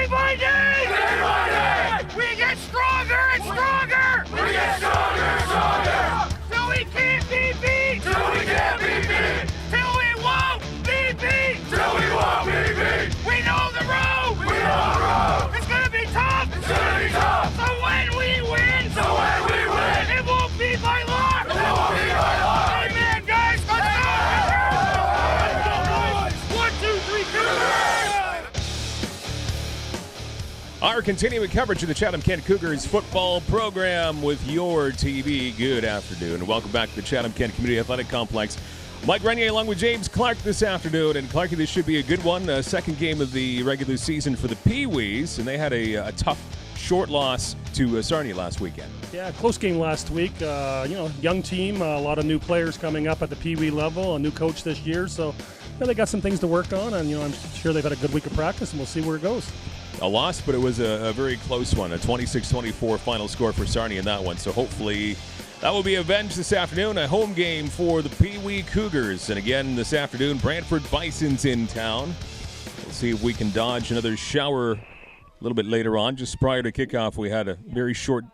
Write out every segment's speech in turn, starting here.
Day by day! Day by day! We get stronger and stronger! We get stronger and stronger! Till we can't be beat! Till we can't be beat! Till we won't be beat! Till we won't be beat! We know the road! We know the road! It's gonna be tough! It's gonna be tough! So when we win! So when we win! It won't be by luck! It won't be by luck! Amen, guys! Let's go! 1, 2, 3, Cougars! Our continuing coverage of the Chatham-Kent Cougars football program with your TV. Good afternoon. Welcome back to the Chatham-Kent Community Athletic Complex. Mike Renier along with James Clark this afternoon. And Clarky, this should be a good one. Second game of the regular season for the Peewees. And they had a tough, short loss to Sarnia last weekend. Yeah, close game last week. Young team, a lot of new players coming up at the Peewee level, a new coach this year. So they got some things to work on. And, I'm sure they've had a good week of practice, and we'll see where it goes. A loss, but it was a very close one. A 26-24 final score for Sarnia in that one. So hopefully that will be avenged this afternoon. A home game for the Peewee Cougars. And again, this afternoon, Brantford Bisons in town. We'll see if we can dodge another shower a little bit later on. Just prior to kickoff, we had a very short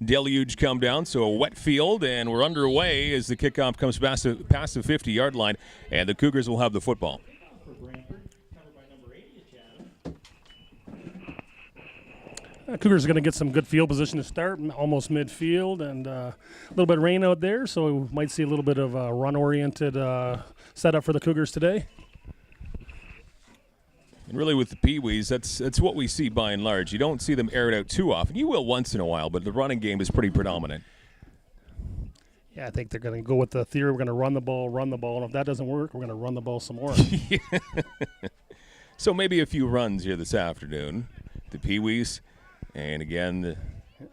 deluge come down, so a wet field, and we're underway as the kickoff comes past the 50-yard line, and the Cougars will have the football. Cougars are going to get some good field position to start, almost midfield, and a little bit of rain out there, so we might see a little bit of a run-oriented setup for the Cougars today. And really with the Peewees, that's what we see by and large. You don't see them air it out too often. You will once in a while, but the running game is pretty predominant. Yeah, I think they're going to go with the theory we're going to run the ball, and if that doesn't work, we're going to run the ball some more. So maybe a few runs here this afternoon. The Peewees. And again, a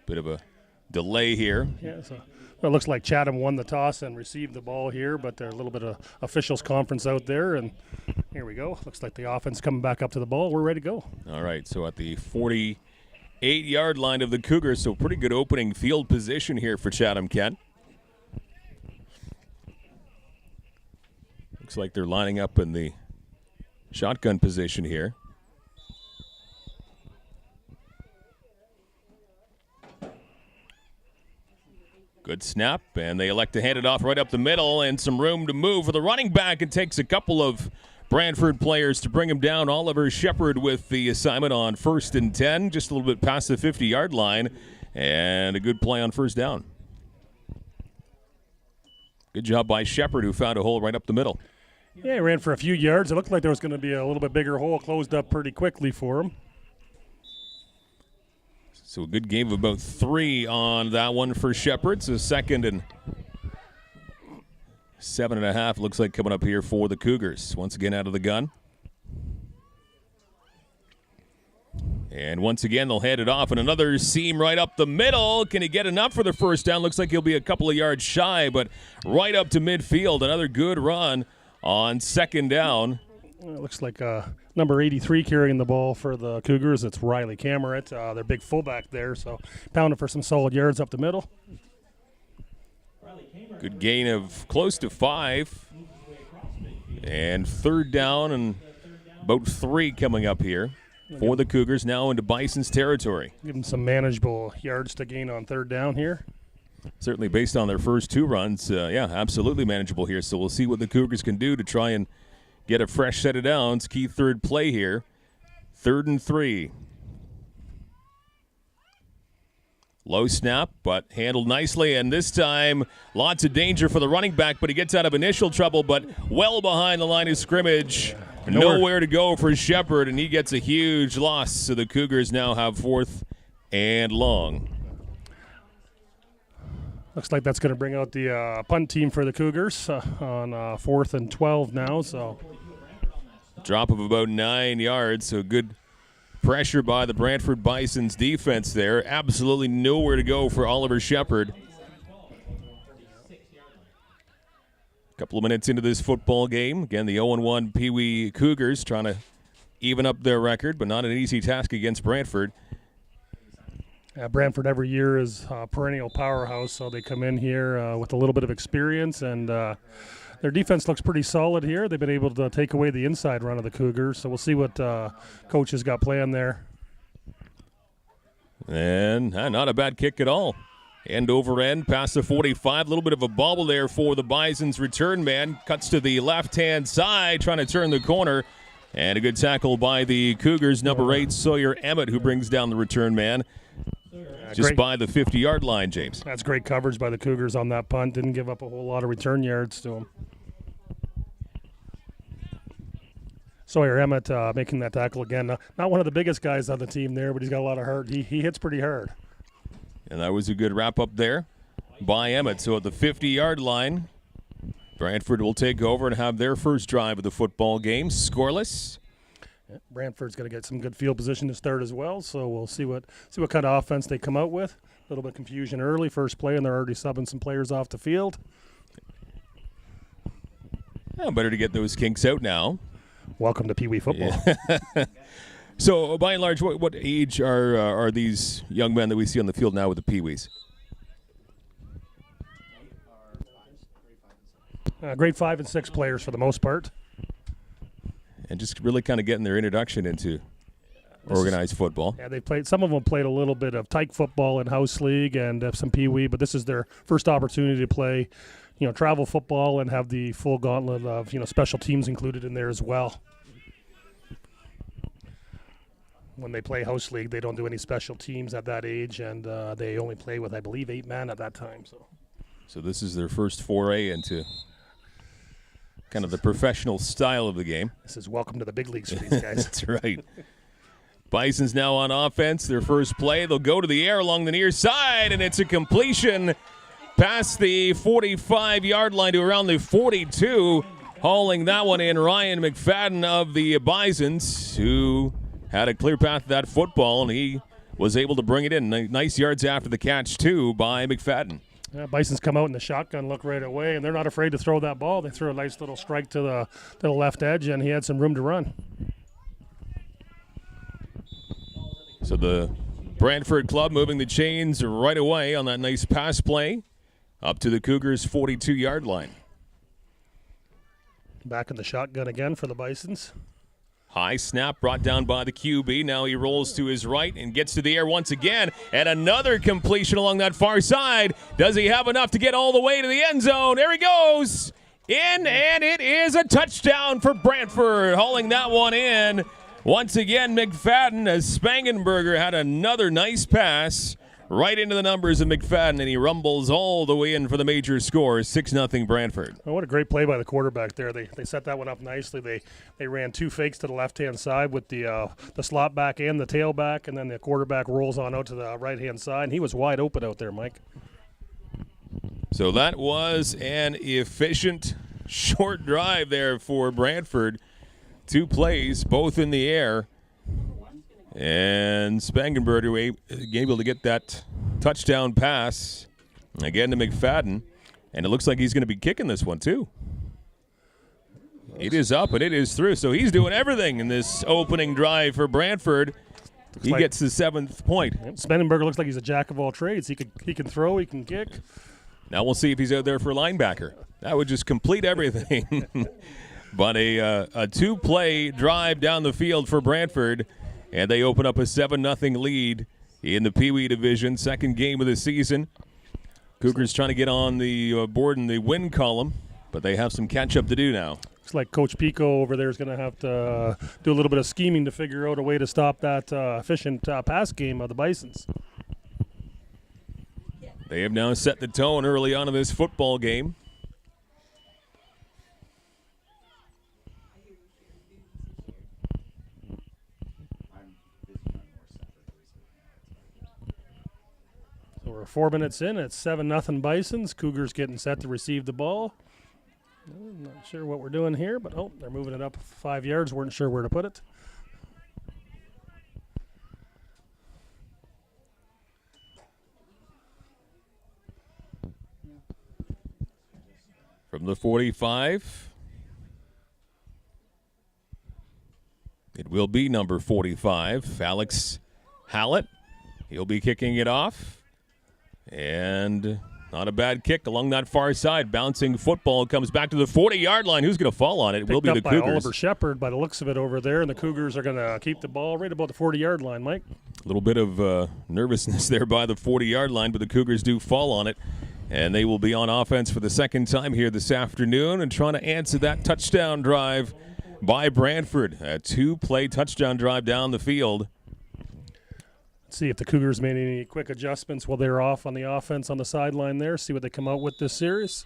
bit of a delay here. Yeah, so it looks like Chatham won the toss and received the ball here, but there's a little bit of officials conference out there, and here we go. Looks like the offense coming back up to the ball. We're ready to go. All right, so at the 48-yard line of the Cougars, so pretty good opening field position here for Chatham-Kent. Looks like they're lining up in the shotgun position here. Good snap, and they elect to hand it off right up the middle, and some room to move for the running back. It takes a couple of Brantford players to bring him down. Oliver Shepard with the assignment on 1st and 10, just a little bit past the 50-yard line, and a good play on first down. Good job by Shepard, who found a hole right up the middle. Yeah, he ran for a few yards. It looked like there was going to be a little bit bigger hole, closed up pretty quickly for him. So a good game of about 3 on that one for Shepard. So 2nd and 7.5 looks like coming up here for the Cougars. Once again out of the gun. And once again they'll hand it off, and another seam right up the middle. Can he get enough for the first down? Looks like he'll be a couple of yards shy, but right up to midfield. Another good run on 2nd down. It looks like number 83 carrying the ball for the Cougars. It's Riley Cameron, their big fullback there. So pounding for some solid yards up the middle. Good gain of close to 5. And 3rd down and about 3 coming up here for the Cougars, now into Bison's territory. Give them some manageable yards to gain on 3rd down here. Certainly based on their first 2 runs, absolutely manageable here. So we'll see what the Cougars can do to try and get a fresh set of downs. Key 3rd play here. 3rd and 3. Low snap, but handled nicely. And this time, lots of danger for the running back, but he gets out of initial trouble, but well behind the line of scrimmage. Yeah. Nowhere to go for Shepard, and he gets a huge loss. So the Cougars now have 4th and long. Looks like that's going to bring out the punt team for the Cougars on 4th and 12 now. So drop of about 9 yards, so good pressure by the Brantford Bisons defense there. Absolutely nowhere to go for Oliver Shepard. A couple of minutes into this football game. Again, the 0-1 Peewee Cougars trying to even up their record, but not an easy task against Brantford. Brantford every year is a perennial powerhouse, so they come in here with a little bit of experience, and Their defense looks pretty solid here. They've been able to take away the inside run of the Cougars, so we'll see what coach has got planned there. And not a bad kick at all. End over end, past the 45. A little bit of a bobble there for the Bisons' return man. Cuts to the left-hand side, trying to turn the corner. And a good tackle by the Cougars, number 8, Sawyer Emmett, who brings down the return man. Just by the 50-yard line, James. That's great coverage by the Cougars on that punt. Didn't give up a whole lot of return yards to him. Sawyer Emmett making that tackle again. Not one of the biggest guys on the team there, but he's got a lot of heart. He hits pretty hard. And that was a good wrap-up there by Emmett. So at the 50-yard line, Brantford will take over and have their first drive of the football game. Scoreless. Yeah, Brantford's going to get some good field position to start as well, so we'll see what kind of offense they come out with. A little bit of confusion early, first play, and they're already subbing some players off the field. Yeah, better to get those kinks out now. Welcome to Peewee football. Yeah. So, by and large, what age are these young men that we see on the field now with the Peewees? Grade 5 and 6 players for the most part. And just really kind of getting their introduction into organized football. Yeah, they played. Some of them played a little bit of tyke football in house league and some Peewee, but this is their first opportunity to play, travel football and have the full gauntlet of special teams included in there as well. When they play house league, they don't do any special teams at that age, and they only play with, I believe, 8 men at that time. So this is their first foray into kind of the professional style of the game. This is welcome to the big leagues for these guys. That's right. Bisons now on offense. Their first play, they'll go to the air along the near side, and it's a completion past the 45-yard line to around the 42. Hauling that one in, Ryan McFadden of the Bisons, who had a clear path to that football, and he was able to bring it in. Nice yards after the catch, too, by McFadden. Yeah, Bisons come out in the shotgun look right away, and they're not afraid to throw that ball. They threw a nice little strike to the left edge, and he had some room to run. So the Brantford club moving the chains right away on that nice pass play up to the Cougars' 42-yard line. Back in the shotgun again for the Bisons. High snap brought down by the QB. Now he rolls to his right and gets to the air once again. And another completion along that far side. Does he have enough to get all the way to the end zone? There he goes. In, and it is a touchdown for Brantford. Hauling that one in. Once again, McFadden, as Spangenberger had another nice pass right into the numbers of McFadden, and he rumbles all the way in for the major score, 6-0 Brantford. Well, what a great play by the quarterback there. They set that one up nicely. They ran 2 fakes to the left-hand side with the slot back and the tailback, and then the quarterback rolls on out to the right-hand side, and he was wide open out there, Mike. So that was an efficient short drive there for Brantford. 2 plays, both in the air. And Spangenberger able to get that touchdown pass again to McFadden. And it looks like he's going to be kicking this one, too. It is up and it is through. So he's doing everything in this opening drive for Brantford. He gets the 7th point. Spangenberger looks like he's a jack of all trades. He can throw, he can kick. Now we'll see if he's out there for linebacker. That would just complete everything. But a 2-play drive down the field for Brantford. And they open up a 7-0 lead in the Peewee division, 2nd game of the season. Cougars trying to get on the board in the win column, but they have some catch-up to do now. Looks like Coach Pico over there is going to have to do a little bit of scheming to figure out a way to stop that efficient pass game of the Bisons. They have now set the tone early on in this football game. So we're 4 minutes in. It's 7-0 Bisons. Cougars getting set to receive the ball. I'm not sure what we're doing here, but they're moving it up 5 yards. Weren't sure where to put it. From the 45, it will be number 45, Alex Hallett. He'll be kicking it off. And Not a bad kick along that far side. Bouncing football comes back to the 40-yard line. Who's going to fall on it? It will be the Picked up Cougars. by Oliver Shepard by the looks of it over there, and the Cougars are going to keep the ball right about the 40-yard line, Mike. A little bit of nervousness there by the 40-yard line, but the Cougars do fall on it. And they will be on offense for the second time here this afternoon and trying to answer that touchdown drive by Brantford. A 2-play touchdown drive down the field. Let's see if the Cougars made any quick adjustments while they were off on the offense on the sideline there. See what they come out with this series.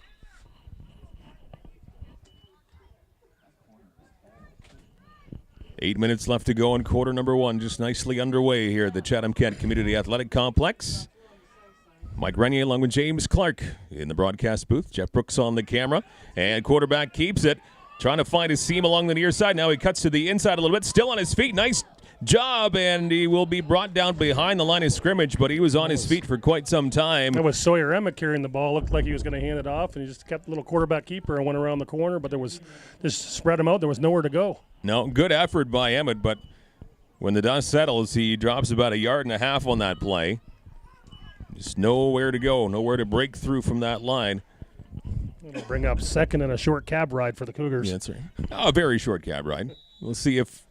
Eight minutes left to go in quarter number one. Just nicely underway here at the Chatham-Kent Community Athletic Complex. Mike Renier along with James Clark in the broadcast booth. Jeff Brooks on the camera. And quarterback keeps it. Trying to find his seam along the near side. Now he cuts to the inside a little bit. Still on his feet. Nice job. And he will be brought down behind the line of scrimmage. But he was on his feet for quite some time. That was Sawyer Emmett carrying the ball. Looked like he was going to hand it off. And he just kept the little quarterback keeper and went around the corner. But there was just spread him out. There was nowhere to go. No, good effort by Emmett. But when the dust settles, he drops about 1.5 yards on that play. Just nowhere to go, nowhere to break through from that line. It'll bring up second and a short cab ride for the Cougars. Yeah, that's right. A very short cab ride. We'll see if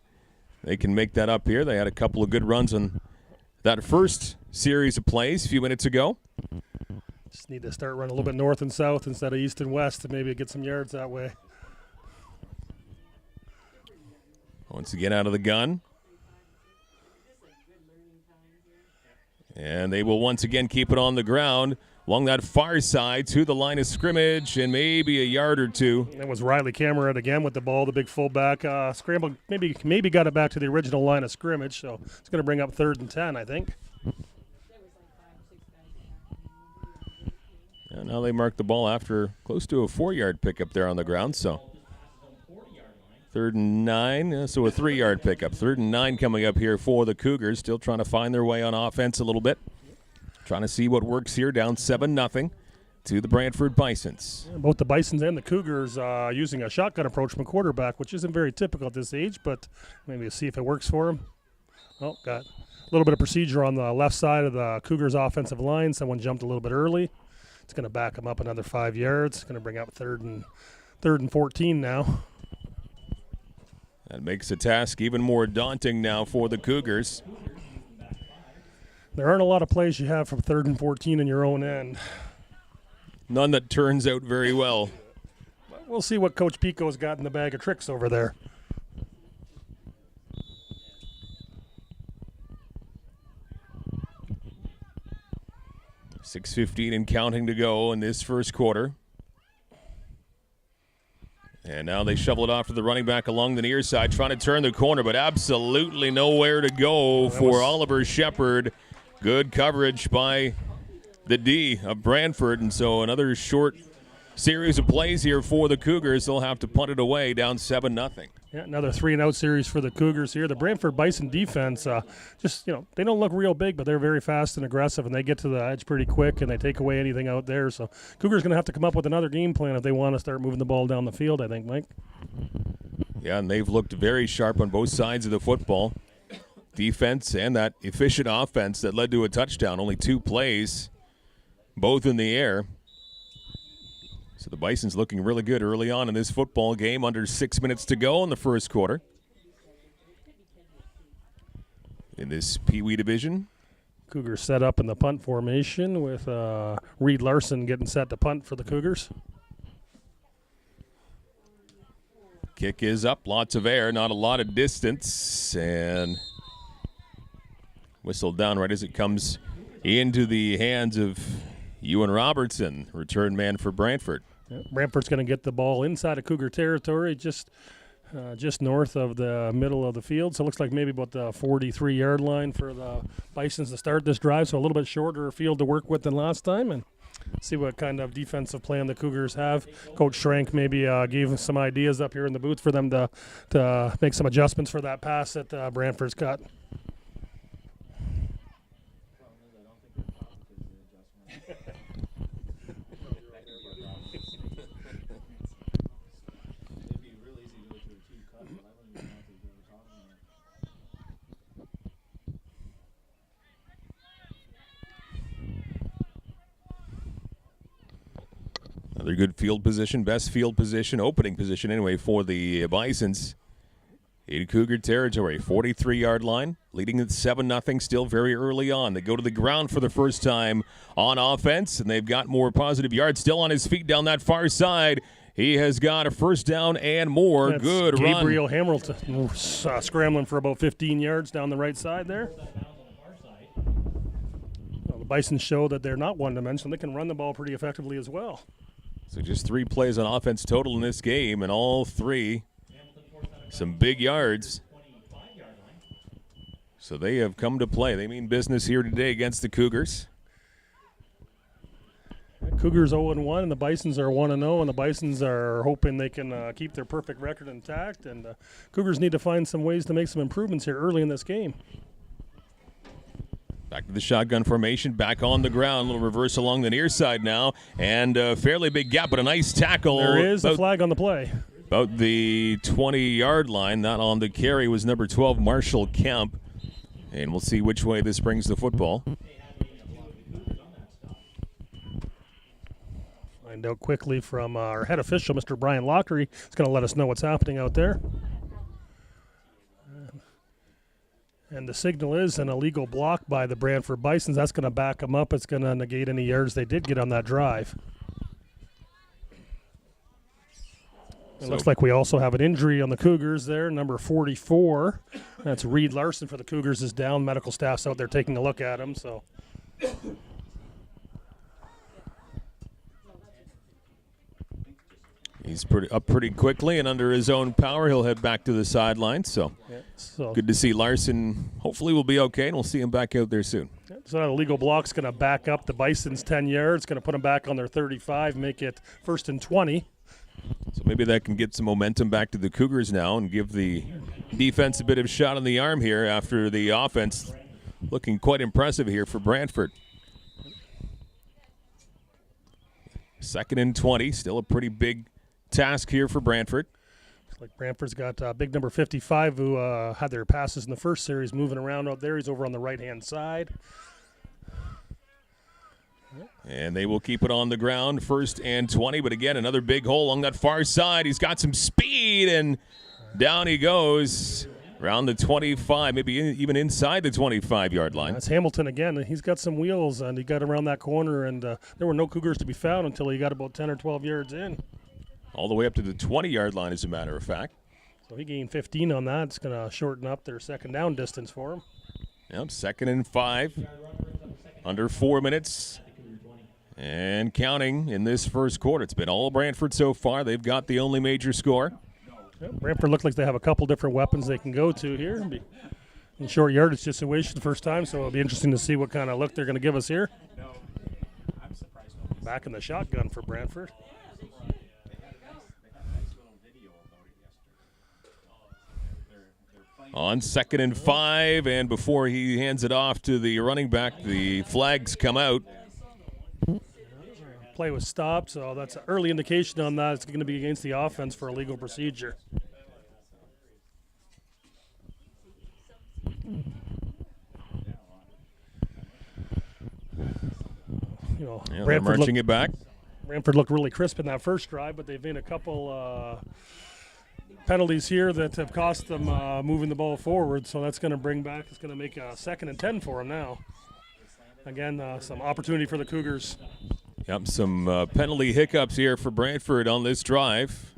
they can make that up here. They had a couple of good runs on that first series of plays a few minutes ago. Just need to start running a little bit north and south instead of east and west and maybe get some yards that way. Once again out of the gun. And they will once again keep it on the ground along that far side to the line of scrimmage and maybe 1 yard or two. That was Riley Cameron again with the ball, the big fullback. Scrambled, maybe got it back to the original line of scrimmage, so it's going to bring up 3rd and 10, I think. And now they mark the ball after close to a 4-yard pickup there on the ground, so 3rd and 9, so a 3-yard pickup. 3rd and 9 coming up here for the Cougars. Still trying to find their way on offense a little bit. Trying to see what works here. Down 7-0 to the Brantford Bisons. Both the Bisons and the Cougars using a shotgun approach from quarterback, which isn't very typical at this age, but maybe see if it works for them. Oh, got a little bit of procedure on the left side of the Cougars' offensive line. Someone jumped a little bit early. It's going to back them up another 5 yards. It's going to bring up 3rd and 14 now. That makes the task even more daunting now for the Cougars. There aren't a lot of plays you have from 3rd and 14 in your own end. None that turns out very well. We'll see what Coach Pico's got in the bag of tricks over there. .6:15 and counting to go in this first quarter. And now they shovel it off to the running back along the near side, trying to turn the corner, but absolutely nowhere to go for Oliver Shepard. Good coverage by the D of Brantford, and so another short series of plays here for the Cougars. They'll have to punt it away, down 7-0. Yeah, another 3-and-out series for the Cougars here. The Brantford Bison defense, they don't look real big, but they're very fast and aggressive, and they get to the edge pretty quick, and they take away anything out there. So Cougars going to have to come up with another game plan if they want to start moving the ball down the field, I think, Mike. Yeah, and they've looked very sharp on both sides of the football. Defense and that efficient offense that led to a touchdown. Only 2 plays, both in the air. So the Bisons looking really good early on in this football game. Under 6 minutes to go in the first quarter. In this Peewee division. Cougars set up in the punt formation with Reed Larson getting set to punt for the Cougars. Kick is up, lots of air, not a lot of distance, and whistled down right as it comes into the hands of Ewan Robertson, return man for Brantford. Yeah, Brantford's going to get the ball inside of Cougar territory, just north of the middle of the field. So it looks like maybe about the 43-yard line for the Bisons to start this drive. So a little bit shorter field to work with than last time, and see what kind of defensive plan the Cougars have. Coach Schrank maybe gave some ideas up here in the booth for them to make some adjustments for that pass that Brantford's got. Another good field position, best field position, opening position anyway for the Bisons. In Cougar territory, 43-yard line, leading at 7-0, still very early on. They go to the ground for the first time on offense, and they've got more positive yards. Still on his feet down that far side. He has got a first down and more. That's Good run. Gabriel Hamilton scrambling for about 15 yards down the right side there. Well, the Bisons show that they're not one-dimensional. They can run the ball pretty effectively as well. So just 3 plays on offense total in this game, and all 3 some big yards. So they have come to play. They mean business here today against the Cougars. Cougars 0-1, and the Bisons are 1-0, and the Bisons are hoping they can keep their perfect record intact. And Cougars need to find some ways to make some improvements here early in this game. Back to the shotgun formation, back on the ground. A little reverse along the near side now, and a fairly big gap, but a nice tackle. There is a flag on the play. About the 20-yard line. Not on the carry was number 12, Marshall Kemp. And we'll see which way this brings the football. Find out quickly from our head official, Mr. Brian Lockery. He's going to let us know what's happening out there. And the signal is an illegal block by the Brantford Bisons. That's going to back them up. It's going to negate any yards they did get on that drive. It looks like we also have an injury on the Cougars there, number 44. That's Reed Larson for the Cougars is down. Medical staff's out there taking a look at him. So he's pretty quickly and under his own power. He'll head back to the sideline. So good to see Larson. Hopefully we'll be okay, and we'll see him back out there soon. So that illegal block's going to back up the Bisons 10 yards. Going to put them back on their 35, make it 1st and 20. So maybe that can get some momentum back to the Cougars now and give the defense a bit of a shot on the arm here after the offense looking quite impressive here for Brantford. 2nd and 20, still a pretty big task here for Brantford. Looks like Brantford's got big number 55 who had their passes in the first series moving around out there. He's over on the right-hand side. And they will keep it on the ground, 1st and 20. But again, another big hole along that far side. He's got some speed, and down he goes around the 25, maybe even inside the 25-yard line. That's Hamilton again. He's got some wheels, and he got around that corner, and there were no Cougars to be found until he got about 10 or 12 yards in. All the way up to the 20-yard line, as a matter of fact. So he gained 15 on that. It's going to shorten up their second down distance for him. Yep, 2nd and 5. Under 4 minutes. And counting in this first quarter. It's been all Brantford so far. They've got the only major score. Yep, Brantford looks like they have a couple different weapons they can go to here. In short yardage situation the first time, so it'll be interesting to see what kind of look they're going to give us here. Back in the shotgun for Brantford. On 2nd and 5, and before he hands it off to the running back, the flags come out. Play was stopped, so that's an early indication on that. It's going to be against the offense for a legal procedure. They're marching it back. Brantford looked really crisp in that first drive, but they've made a couple penalties here that have cost them moving the ball forward. So that's going to bring back. It's going to make a 2nd and 10 for them now. Again, some opportunity for the Cougars. Yep, some penalty hiccups here for Brantford on this drive.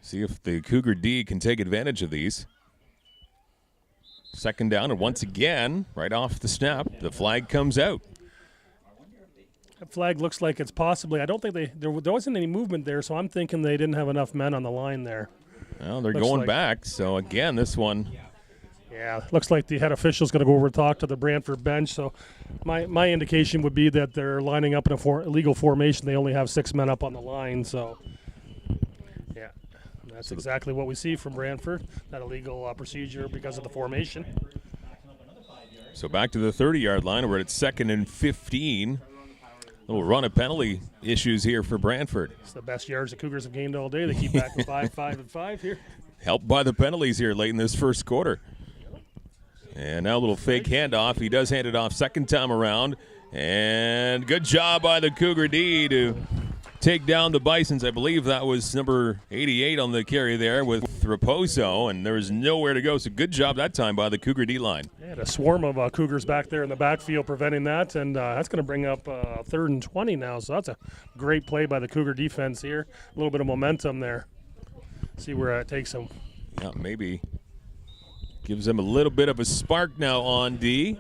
See if the Cougar D can take advantage of these. 2nd down, and once again, right off the snap, the flag comes out. That flag looks like it's possibly. I don't think there wasn't any movement there, so I'm thinking they didn't have enough men on the line there. Well, they're going back, so again, this one. Yeah, looks like the head official's going to go over and talk to the Brantford bench. So my indication would be that they're lining up in a illegal formation. They only have 6 men up on the line. So, yeah, that's exactly what we see from Brantford, that illegal procedure because of the formation. So back to the 30-yard line. We're at 2nd and 15. Little run of penalty issues here for Brantford. It's the best yards the Cougars have gained all day. They keep back to 5 here. Helped by the penalties here late in this first quarter. And now a little fake handoff. He does hand it off 2nd time around. And good job by the Cougar D to take down the Bisons. I believe that was number 88 on the carry there with Raposo, and there was nowhere to go. So good job that time by the Cougar D line. And a swarm of Cougars back there in the backfield preventing that, and that's going to bring up 3rd and 20 now. So that's a great play by the Cougar defense here. A little bit of momentum there. See where it takes them. Yeah, maybe gives them a little bit of a spark now on D.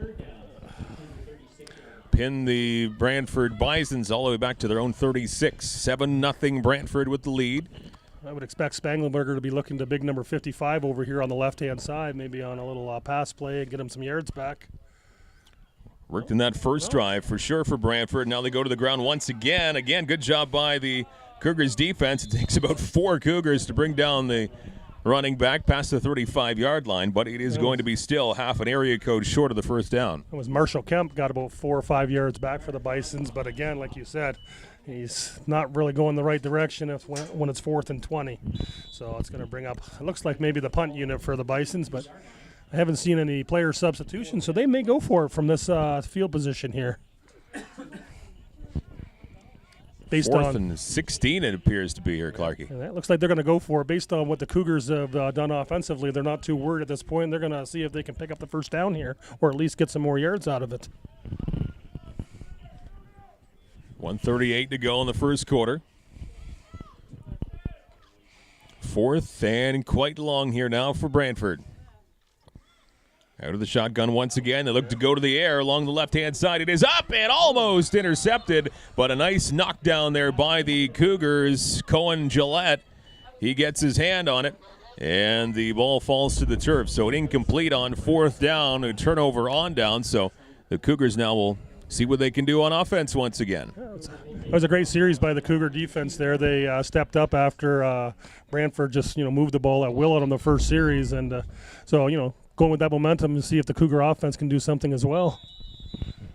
Pin the Brantford Bisons all the way back to their own 36. 7-0 Brantford with the lead. I would expect Spanglenberger to be looking to big number 55 over here on the left-hand side, maybe on a little pass play and get him some yards back. Worked in that first drive for sure for Brantford. Now they go to the ground once again. Again, good job by the Cougars defense. It takes about 4 Cougars to bring down the running back past the 35-yard line, but it is going to be still half an area code short of the first down. It was Marshall Kemp got about 4 or 5 yards back for the Bisons, but again, like you said, he's not really going the right direction when it's 4th and 20. So it's going to bring up, it looks like maybe the punt unit for the Bisons, but I haven't seen any player substitution, so they may go for it from this field position here. Based 4th on and 16 it appears to be here, Clarkie. that looks like they're going to go for it based on what the Cougars have done offensively. They're not too worried at this point. They're going to see if they can pick up the first down here or at least get some more yards out of it. 1:38 to go in the first quarter. 4th and quite long here now for Brantford. Out of the shotgun once again. They look to go to the air along the left-hand side. It is up and almost intercepted, but a nice knockdown there by the Cougars. Cohen Gillette, he gets his hand on it, and the ball falls to the turf. So an incomplete on 4th down, a turnover on down. So the Cougars now will see what they can do on offense once again. That was a great series by the Cougar defense there. They stepped up after Brantford just moved the ball at will out on the first series, and so going with that momentum and see if the Cougar offense can do something as well.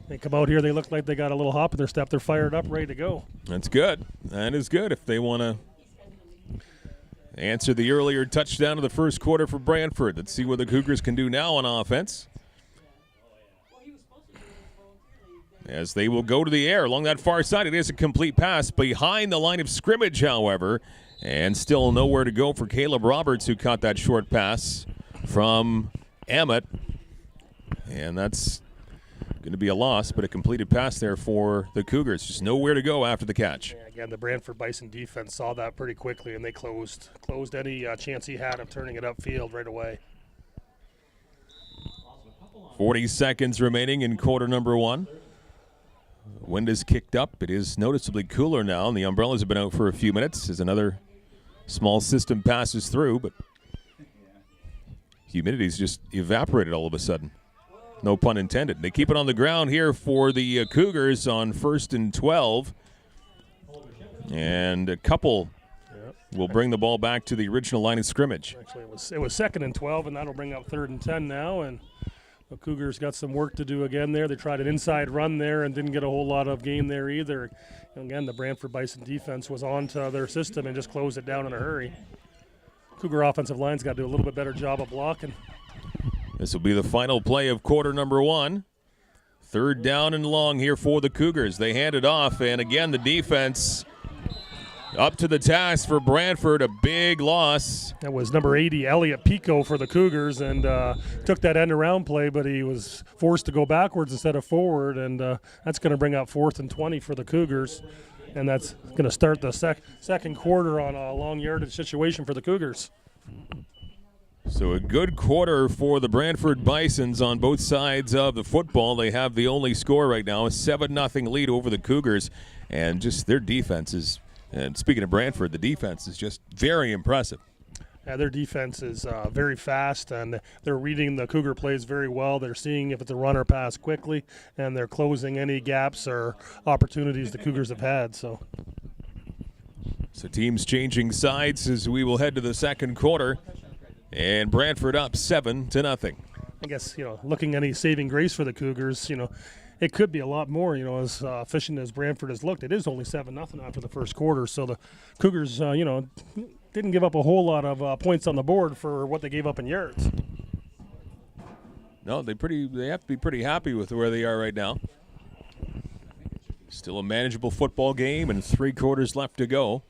They come out here, they look like they got a little hop in their step. They're fired up, ready to go. That's good. That is good if they want to answer the earlier touchdown of the first quarter for Brantford. Let's see what the Cougars can do now on offense. As they will go to the air along that far side. It is a complete pass behind the line of scrimmage, however, and still nowhere to go for Caleb Roberts, who caught that short pass from Emmett, and that's going to be a loss, but a completed pass there for the Cougars. Just nowhere to go after the catch. Yeah, again, the Brantford Bison defense saw that pretty quickly, and they closed any chance he had of turning it upfield right away. 40 seconds remaining in quarter number 1. Wind is kicked up. It is noticeably cooler now, and the umbrellas have been out for a few minutes as another small system passes through, but humidity's just evaporated all of a sudden. No pun intended. They keep it on the ground here for the Cougars on 1st and 12. And a couple will bring the ball back to the original line of scrimmage. Actually, it was 2nd and 12, and that'll bring up 3rd and 10 now. And the Cougars got some work to do again there. They tried an inside run there and didn't get a whole lot of gain there either. And again, the Brantford Bison defense was onto their system and just closed it down in a hurry. Cougar offensive line's got to do a little bit better job of blocking. This will be the final play of quarter number 1. 3rd down and long here for the Cougars. They hand it off, and again the defense up to the task for Brantford. A big loss. That was number 80, Elliot Pico, for the Cougars, and took that end around play, but he was forced to go backwards instead of forward, and that's going to bring up 4th and 20 for the Cougars. And that's going to start the second quarter on a long yardage situation for the Cougars. So a good quarter for the Brantford Bisons on both sides of the football. They have the only score right now, a 7-0 lead over the Cougars. And just their defense is, and speaking of Brantford, the defense is just very impressive. Yeah, their defense is very fast, and they're reading the Cougar plays very well. They're seeing if it's a run or pass quickly, and they're closing any gaps or opportunities the Cougars have had. So teams changing sides as we will head to the second quarter, and Brantford up 7-0. I guess, looking any saving grace for the Cougars, it could be a lot more, as efficient as Brantford has looked. It is only 7-0 after the first quarter, so the Cougars, didn't give up a whole lot of points on the board for what they gave up in yards. No, they have to be pretty happy with where they are right now. Still a manageable football game and 3 quarters left to go.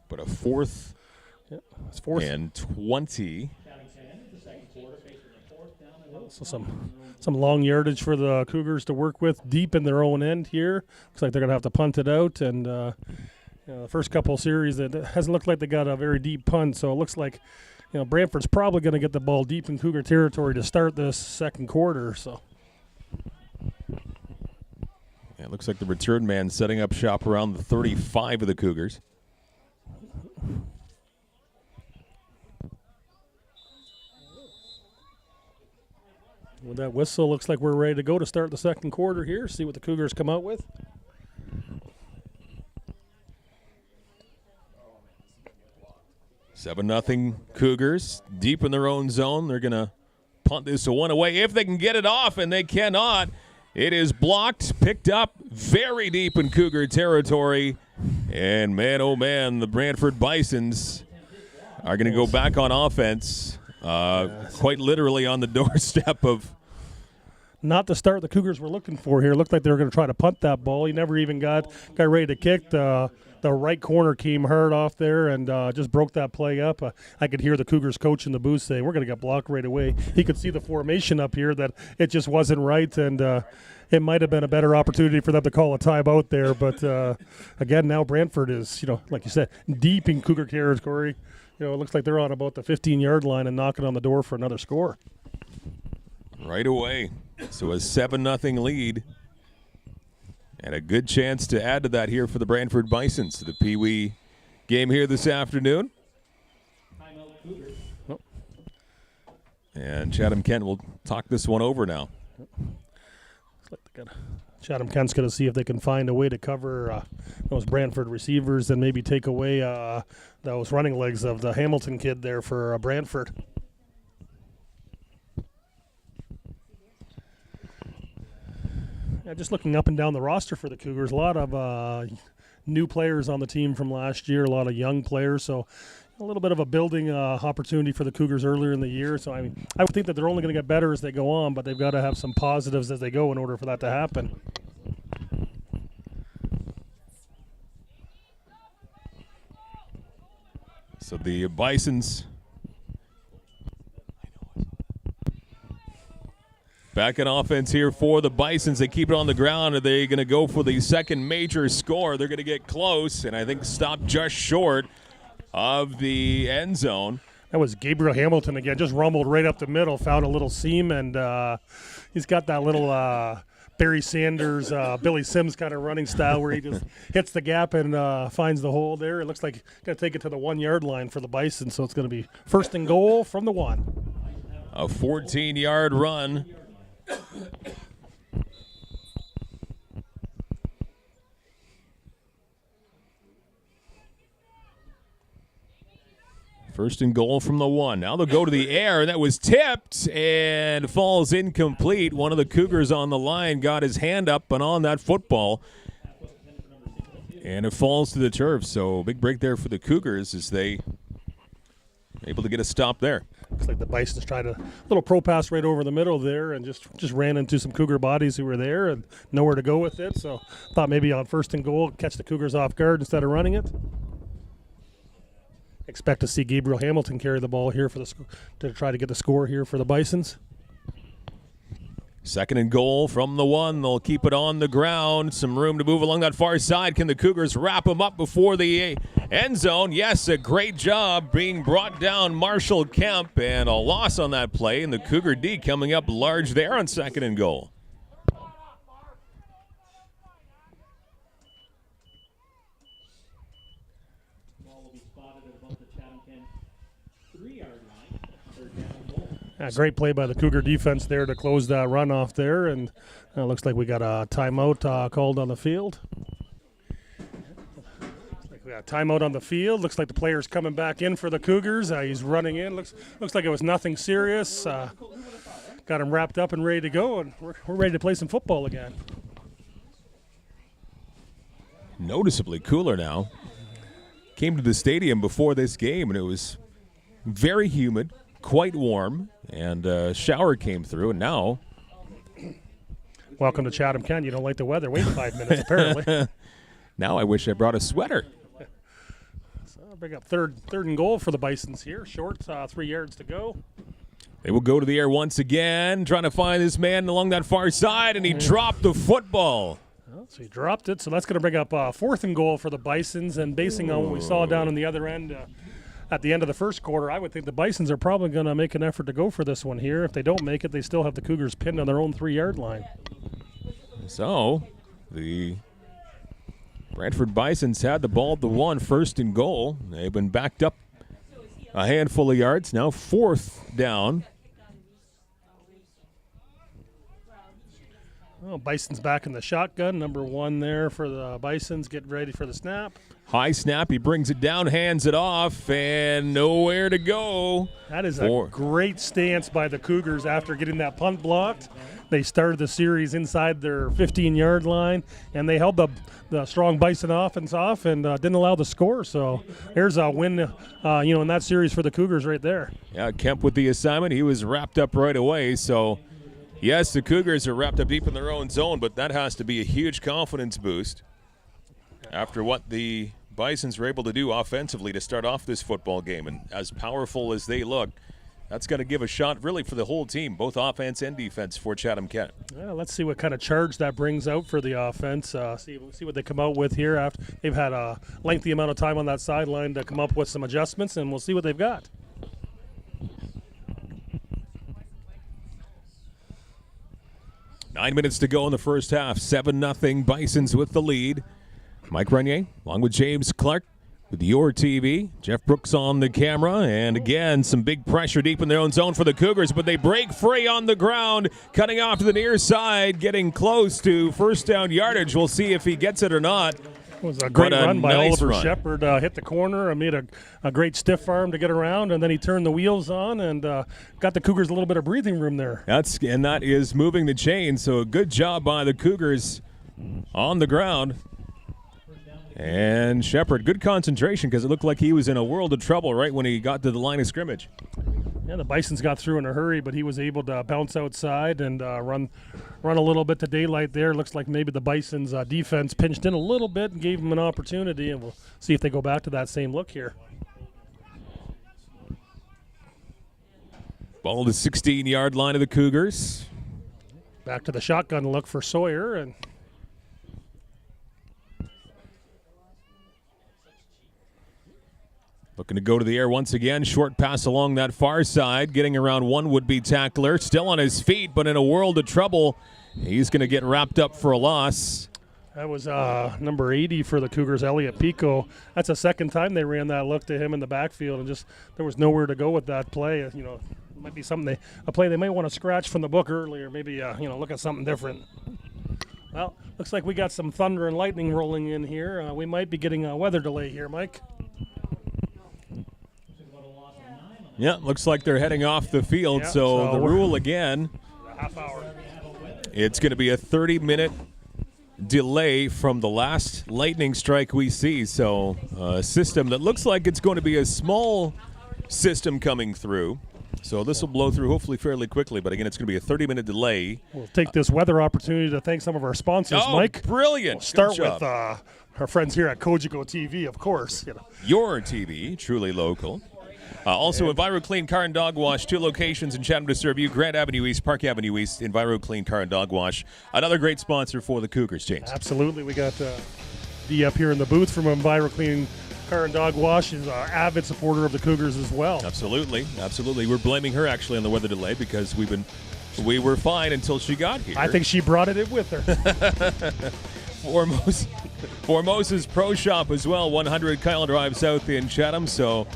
But a fourth, It's fourth. and 20. So some long yardage for the Cougars to work with deep in their own end here. Looks like they're going to have to punt it out. And the first couple series, it hasn't looked like they got a very deep punt. So it looks like Brantford's probably going to get the ball deep in Cougar territory to start this second quarter. So. Yeah, it looks like the return man setting up shop around the 35 of the Cougars. With that whistle, looks like we're ready to go to start the second quarter here. See what the Cougars come out with. Seven 0 Cougars deep in their own zone. They're going to punt this one away if they can get it off, and they cannot. It is blocked, picked up very deep in Cougar territory. And man, oh man, the Brantford Bisons are going to go back on offense, quite literally on the doorstep of. Not the start the Cougars were looking for here. Looked like they were going to try to punt that ball. He never even got ready to kick. The right corner came hard off there and just broke that play up. I could hear the Cougars coach in the booth say, "We're going to get blocked right away." He could see the formation up here that it just wasn't right, and it might have been a better opportunity for them to call a timeout there. But again, now Brantford is, like you said, deep in Cougar territory. It looks like they're on about the 15-yard line and knocking on the door for another score. Right away. So a 7-0 lead. And a good chance to add to that here for the Brantford Bisons. The Peewee game here this afternoon. And Chatham-Kent will talk this one over now. Chatham-Kent's going to see if they can find a way to cover those Brantford receivers and maybe take away those running legs of the Hamilton kid there for Brantford. Yeah, just looking up and down the roster for the Cougars, a lot of new players on the team from last year, a lot of young players, so a little bit of a building opportunity for the Cougars earlier in the year. So, I would think that they're only going to get better as they go on, but they've got to have some positives as they go in order for that to happen. So the Bisons back in offense here for the Bisons. They keep it on the ground. Are they going to go for the second major score? They're going to get close, and I think stop just short of the end zone. That was Gabriel Hamilton again, just rumbled right up the middle, found a little seam, and he's got that little Barry Sanders, Billy Sims kind of running style where he just hits the gap and finds the hole there. It looks like he's going to take it to the 1-yard line for the Bison, so it's going to be first and goal from the 1. A 14-yard run. First and goal from the 1. Now they'll go to the air, and that was tipped and falls incomplete. One of the Cougars on the line got his hand up and on that football, and it falls to the turf. So big break there for the Cougars as they able to get a stop there. Looks like the Bisons tried a little pro pass right over the middle there and just ran into some Cougar bodies who were there and nowhere to go with it. So thought maybe on first and goal, catch the Cougars off guard instead of running it. Expect to see Gabriel Hamilton carry the ball here for to try to get the score here for the Bisons. Second and goal from the 1. They'll keep it on the ground. Some room to move along that far side. Can the Cougars wrap them up before the end zone? Yes, a great job being brought down Marshall Kemp, and a loss on that play. And the Cougar D coming up large there on second and goal. Great play by the Cougar defense there to close that run off there, and looks like we got a timeout called on the field. We got a timeout on the field. Looks like the player's coming back in for the Cougars. He's running in. Looks like it was nothing serious. Got him wrapped up and ready to go, and we're ready to play some football again. Noticeably cooler now. Came to the stadium before this game, and it was very humid, quite warm, and a shower came through, and now welcome to Chatham-Kent. You don't like the weather. Wait 5 minutes, apparently. Now I wish I brought a sweater. So I'll bring up third and goal for the Bisons here. Short, 3 yards to go. They will go to the air once again, trying to find this man along that far side, and he dropped the football. Well, so he dropped it. So that's going to bring up 4th and goal for the Bisons. And basing on what we saw down on the other end at the end of the first quarter, I would think the Bisons are probably going to make an effort to go for this one here. If they don't make it, they still have the Cougars pinned on their own 3-yard line. So the Brantford Bisons had the ball at the 1, 1st and goal. They've been backed up a handful of yards. Now 4th down. Well, Bison's back in the shotgun. Number 1 there for the Bisons. Get ready for the snap. High snap. He brings it down, hands it off, and nowhere to go. That is a great stance by the Cougars after getting that punt blocked. They started the series inside their 15-yard line, and they held the strong Bison offense off and didn't allow the score. So there's a win, in that series for the Cougars right there. Yeah, Kemp with the assignment. He was wrapped up right away. So, yes, the Cougars are wrapped up deep in their own zone, but that has to be a huge confidence boost after what the Bisons were able to do offensively to start off this football game. And as powerful as they look, that's going to give a shot really for the whole team, both offense and defense for Chatham-Kent. Well, let's see what kind of charge that brings out for the offense. See what they come out with here after they've had a lengthy amount of time on that sideline to come up with some adjustments, and we'll see what they've got. Nine minutes to go in the first half. 7-0 Bisons with the lead. Mike Renier along with James Clark with your TV. Jeff Brooks on the camera. And again, some big pressure deep in their own zone for the Cougars, but they break free on the ground, cutting off to the near side, getting close to first down yardage. We'll see if he gets it or not. It was a great run by nice Oliver run. Shepard. Hit the corner and made a great stiff arm to get around, and then he turned the wheels on and got the Cougars a little bit of breathing room there. And that is moving the chain, so a good job by the Cougars on the ground. And Shepard, good concentration because it looked like he was in a world of trouble right when he got to the line of scrimmage. Yeah, the Bisons got through in a hurry, but he was able to bounce outside and run a little bit to daylight there. Looks like maybe the Bisons' defense pinched in a little bit and gave him an opportunity, and we'll see if they go back to that same look here. Ball to the 16-yard line of the Cougars. Back to the shotgun look for Sawyer, and looking to go to the air once again. Short pass along that far side. Getting around one would-be tackler. Still on his feet, but in a world of trouble. He's going to get wrapped up for a loss. That was number 80 for the Cougars, Elliot Pico. That's the second time they ran that look to him in the backfield, and just there was nowhere to go with that play. It might be something a play they might want to scratch from the book earlier. Maybe look at something different. Well, looks like we got some thunder and lightning rolling in here. We might be getting a weather delay here, Mike. Yeah, looks like they're heading off the field. Yeah, so the rule again, a half hour. It's going to be a 30-minute delay from the last lightning strike we see. So a system that looks like it's going to be a small system coming through. So this will blow through hopefully fairly quickly. But again, it's going to be a 30-minute delay. We'll take this weather opportunity to thank some of our sponsors, Mike. Brilliant. We'll start with our friends here at Cogeco TV, of course. Your TV, truly local. Also, EnviroClean Car and Dog Wash, 2 locations in Chatham to serve you. Grant Avenue East, Park Avenue East, EnviroClean Car and Dog Wash. Another great sponsor for the Cougars, James. Absolutely. We got D up here in the booth from EnviroClean Car and Dog Wash. Is an avid supporter of the Cougars as well. Absolutely. We're blaming her actually on the weather delay because we were fine until she got here. I think she brought it in with her. Formosa's Pro Shop as well, 100 Kyle Drive South in Chatham. So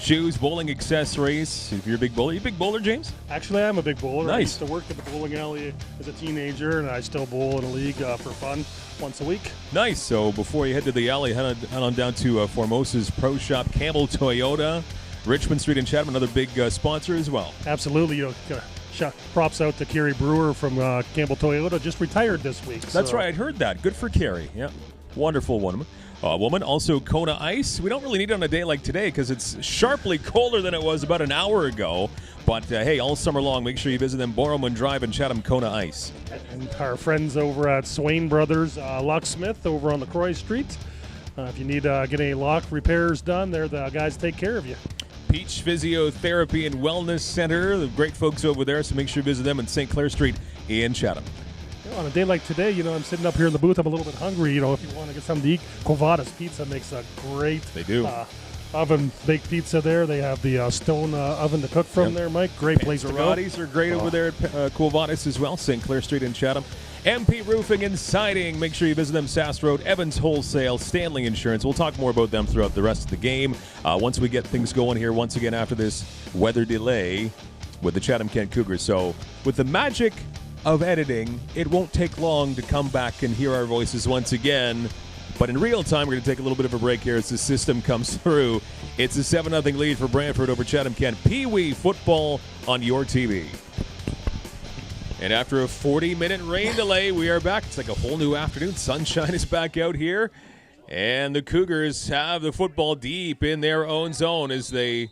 shoes, bowling accessories. If you're a big bowler, you a big bowler, James? Actually, I'm a big bowler. Nice. I used to work at the bowling alley as a teenager, and I still bowl in a league for fun once a week. Nice. So before you head to the alley, head on down to Formosa's Pro Shop, Campbell Toyota, Richmond Street in Chatham, another big sponsor as well. Absolutely. Props out to Kerry Brewer from Campbell Toyota, just retired this week. That's right. I'd heard that. Good for Kerry. Yeah. Wonderful one. woman. Also Kona Ice. We don't really need it on a day like today because it's sharply colder than it was about an hour ago. But hey, all summer long, make sure you visit them, Borrowman Drive in Chatham, Kona Ice. And our friends over at Swain Brothers Locksmith over on LaCroix Street. If you need to get any lock repairs done, they're the guys take care of you. Peach Physiotherapy and Wellness Center, the great folks over there, so make sure you visit them in St. Clair Street in Chatham. On a day like today, I'm sitting up here in the booth. I'm a little bit hungry. If you want to get something to eat, Covada's Pizza makes a great They do. Oven-baked pizza there. They have the stone oven to cook from there, Mike. Great place to go. Panzerottis are great over there at Covada's as well, St. Clair Street in Chatham. MP Roofing and Siding. Make sure you visit them, Sass Road, Evans Wholesale, Stanley Insurance. We'll talk more about them throughout the rest of the game once we get things going here once again after this weather delay with the Chatham-Kent Cougars. So with the magic of editing, it won't take long to come back and hear our voices once again. But in real time, we're going to take a little bit of a break here as the system comes through. It's a 7-0 lead for Brantford over Chatham-Kent. Peewee football on your TV. And after a 40-minute rain delay, we are back. It's like a whole new afternoon. Sunshine is back out here. And the Cougars have the football deep in their own zone as they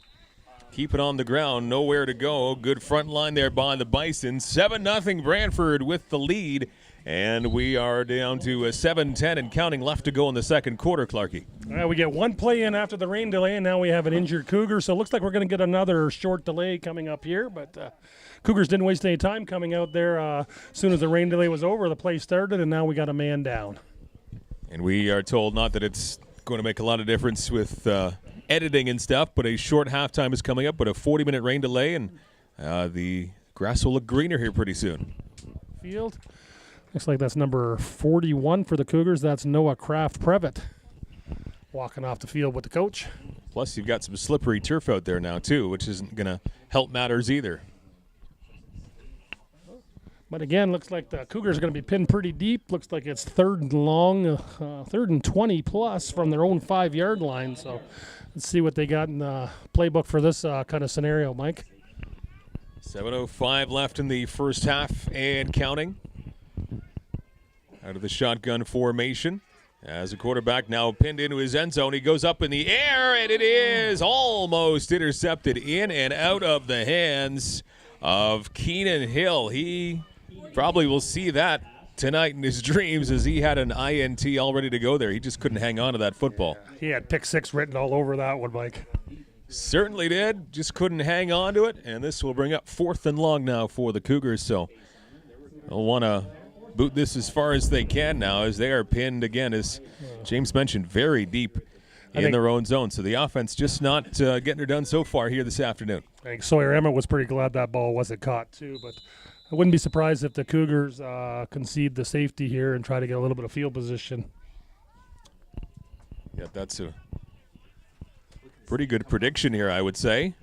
keep it on the ground. Nowhere to go. Good front line there by the Bisons. 7-0 Brantford with the lead. And we are down to 7:10 and counting left to go in the second quarter, Clarkie. We get one play in after the rain delay, and now we have an injured Cougar. So it looks like we're going to get another short delay coming up here. But Cougars didn't waste any time coming out there. As soon as the rain delay was over, the play started, and now we got a man down. And we are told not that it's going to make a lot of difference with editing and stuff, but a short halftime is coming up, but a 40-minute rain delay, and the grass will look greener here pretty soon. Field. Looks like that's number 41 for the Cougars. That's Noah Kraft-Previtt walking off the field with the coach. Plus, you've got some slippery turf out there now, too, which isn't going to help matters either. But again, looks like the Cougars are going to be pinned pretty deep. Looks like it's third and long, third and 20 plus from their own 5-yard line. So let's see what they got in the playbook for this kind of scenario, Mike. 7:05 left in the first half and counting. Out of the shotgun formation. As a quarterback now pinned into his end zone, he goes up in the air, and it is almost intercepted in and out of the hands of Keenan Hill. He probably will see that tonight in his dreams as he had an INT all ready to go there. He just couldn't hang on to that football. He had pick six written all over that one, Mike. Certainly did. Just couldn't hang on to it, and this will bring up 4th and long now for the Cougars. So they'll want to boot this as far as they can now as they are pinned again, as James mentioned, very deep in their own zone. So the offense just not getting her done so far here this afternoon. I think Sawyer Emmett was pretty glad that ball wasn't caught too, but I wouldn't be surprised if the Cougars concede the safety here and try to get a little bit of field position. Yeah, that's a pretty good prediction here, I would say.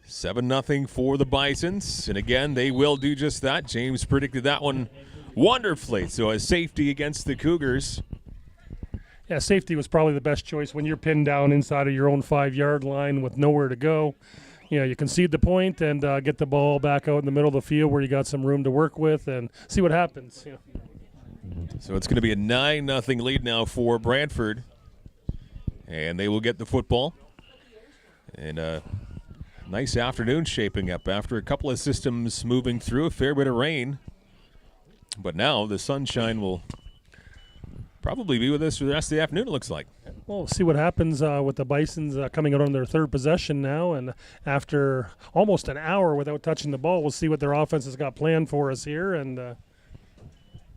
$7-0 for the Bisons, and again, they will do just that. James predicted that one wonderfully. So a safety against the Cougars. Yeah, safety was probably the best choice when you're pinned down inside of your own 5-yard line with nowhere to go. You concede the point and get the ball back out in the middle of the field where you got some room to work with and see what happens. So it's going to be a 9-0 lead now for Brantford, and they will get the football. And nice afternoon shaping up after a couple of systems moving through, a fair bit of rain. But now the sunshine will probably be with us for the rest of the afternoon, it looks like. Well, we'll see what happens with the Bisons coming out on their third possession now. And after almost an hour without touching the ball, we'll see what their offense has got planned for us here and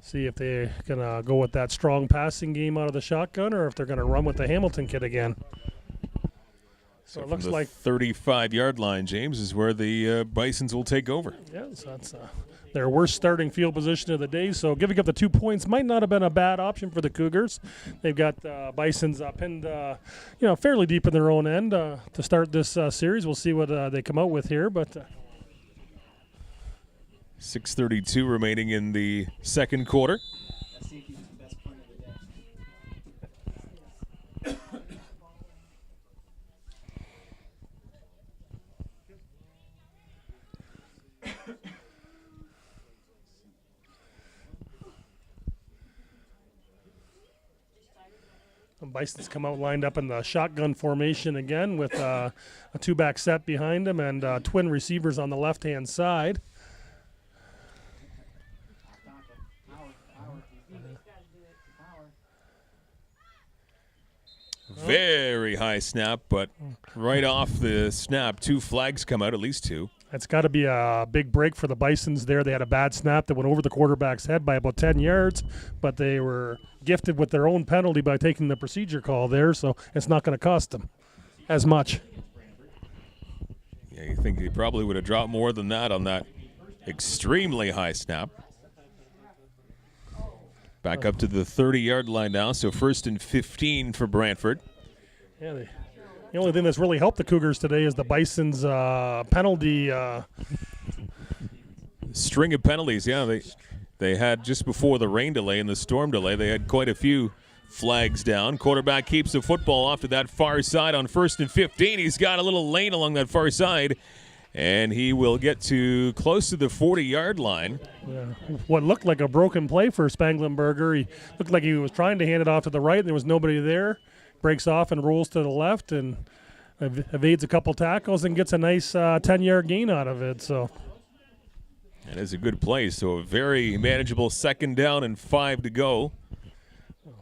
see if they're going to go with that strong passing game out of the shotgun or if they're going to run with the Hamilton kid again. So it looks like 35-yard line, James, is where the Bisons will take over. Yeah, so that's their worst starting field position of the day. So giving up the 2 points might not have been a bad option for the Cougars. They've got Bisons pinned, fairly deep in their own end to start this series. We'll see what they come out with here, but 6:32 remaining in the second quarter. The Bisons come out lined up in the shotgun formation again with a two-back set behind them and twin receivers on the left-hand side. Very high snap, but right off the snap, 2 flags come out, at least 2. That's got to be a big break for the Bisons there. They had a bad snap that went over the quarterback's head by about 10 yards, but they were gifted with their own penalty by taking the procedure call there, so it's not going to cost them as much. Yeah, you think he probably would have dropped more than that on that extremely high snap. Back up to the 30-yard line now, so 1st and 15 for Brantford. Yeah, the only thing that's really helped the Cougars today is the Bisons' penalty. String of penalties, yeah. They had just before the rain delay and the storm delay, they had quite a few flags down. Quarterback keeps the football off to that far side on 1st and 15. He's got a little lane along that far side, and he will get to close to the 40-yard line. Yeah. What looked like a broken play for Spanglenberger. He looked like he was trying to hand it off to the right, and there was nobody there. Breaks off and rolls to the left and evades a couple tackles and gets a nice 10-yard gain out of it. So that is a good play. So a very manageable 2nd down and 5 to go.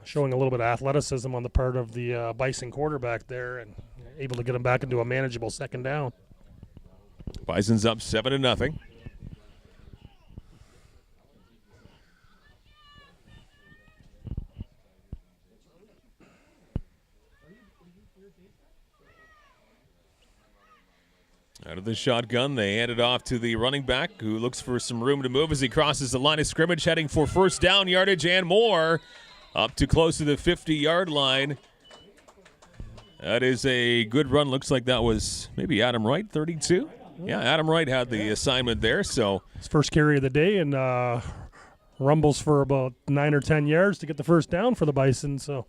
Showing a little bit of athleticism on the part of the Bison quarterback there and able to get him back into a manageable 2nd down. Bison's up 7-0. Out of the shotgun, they hand it off to the running back, who looks for some room to move as he crosses the line of scrimmage, heading for 1st down yardage and more, up to close to the 50-yard line. That is a good run. Looks like that was maybe Adam Wright, 32. Yeah, Adam Wright had the assignment there. So his first carry of the day and rumbles for about 9 or 10 yards to get the 1st down for the Bison. So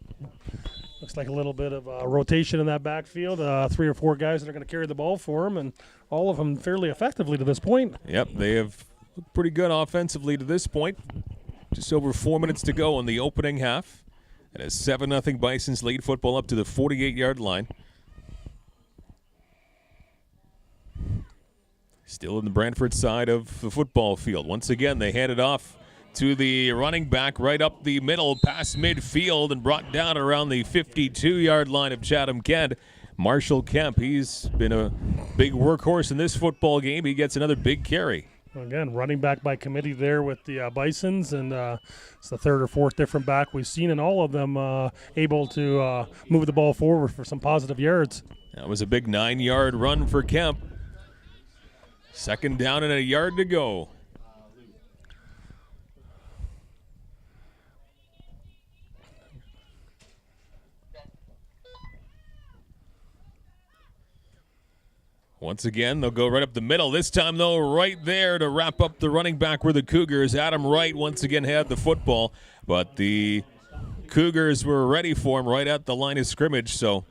looks like a little bit of rotation in that backfield. 3 or 4 guys that are going to carry the ball for him, and all of them fairly effectively to this point. Yep, they have looked pretty good offensively to this point. Just over 4 minutes to go in the opening half. And a 7-0 Bisons lead, football up to the 48-yard line. Still in the Brantford side of the football field. Once again, they hand it off to the running back right up the middle, past midfield, and brought down around the 52-yard line of Chatham-Kent. Marshall Kemp, he's been a big workhorse in this football game. He gets another big carry. Again, running back by committee there with the Bisons, and it's the 3rd or 4th different back we've seen, and all of them able to move the ball forward for some positive yards. That was a big 9-yard run for Kemp. 2nd down and a yard to go. Once again, they'll go right up the middle. This time, though, right there to wrap up the running back were the Cougars. Adam Wright once again had the football, but the Cougars were ready for him right at the line of scrimmage. So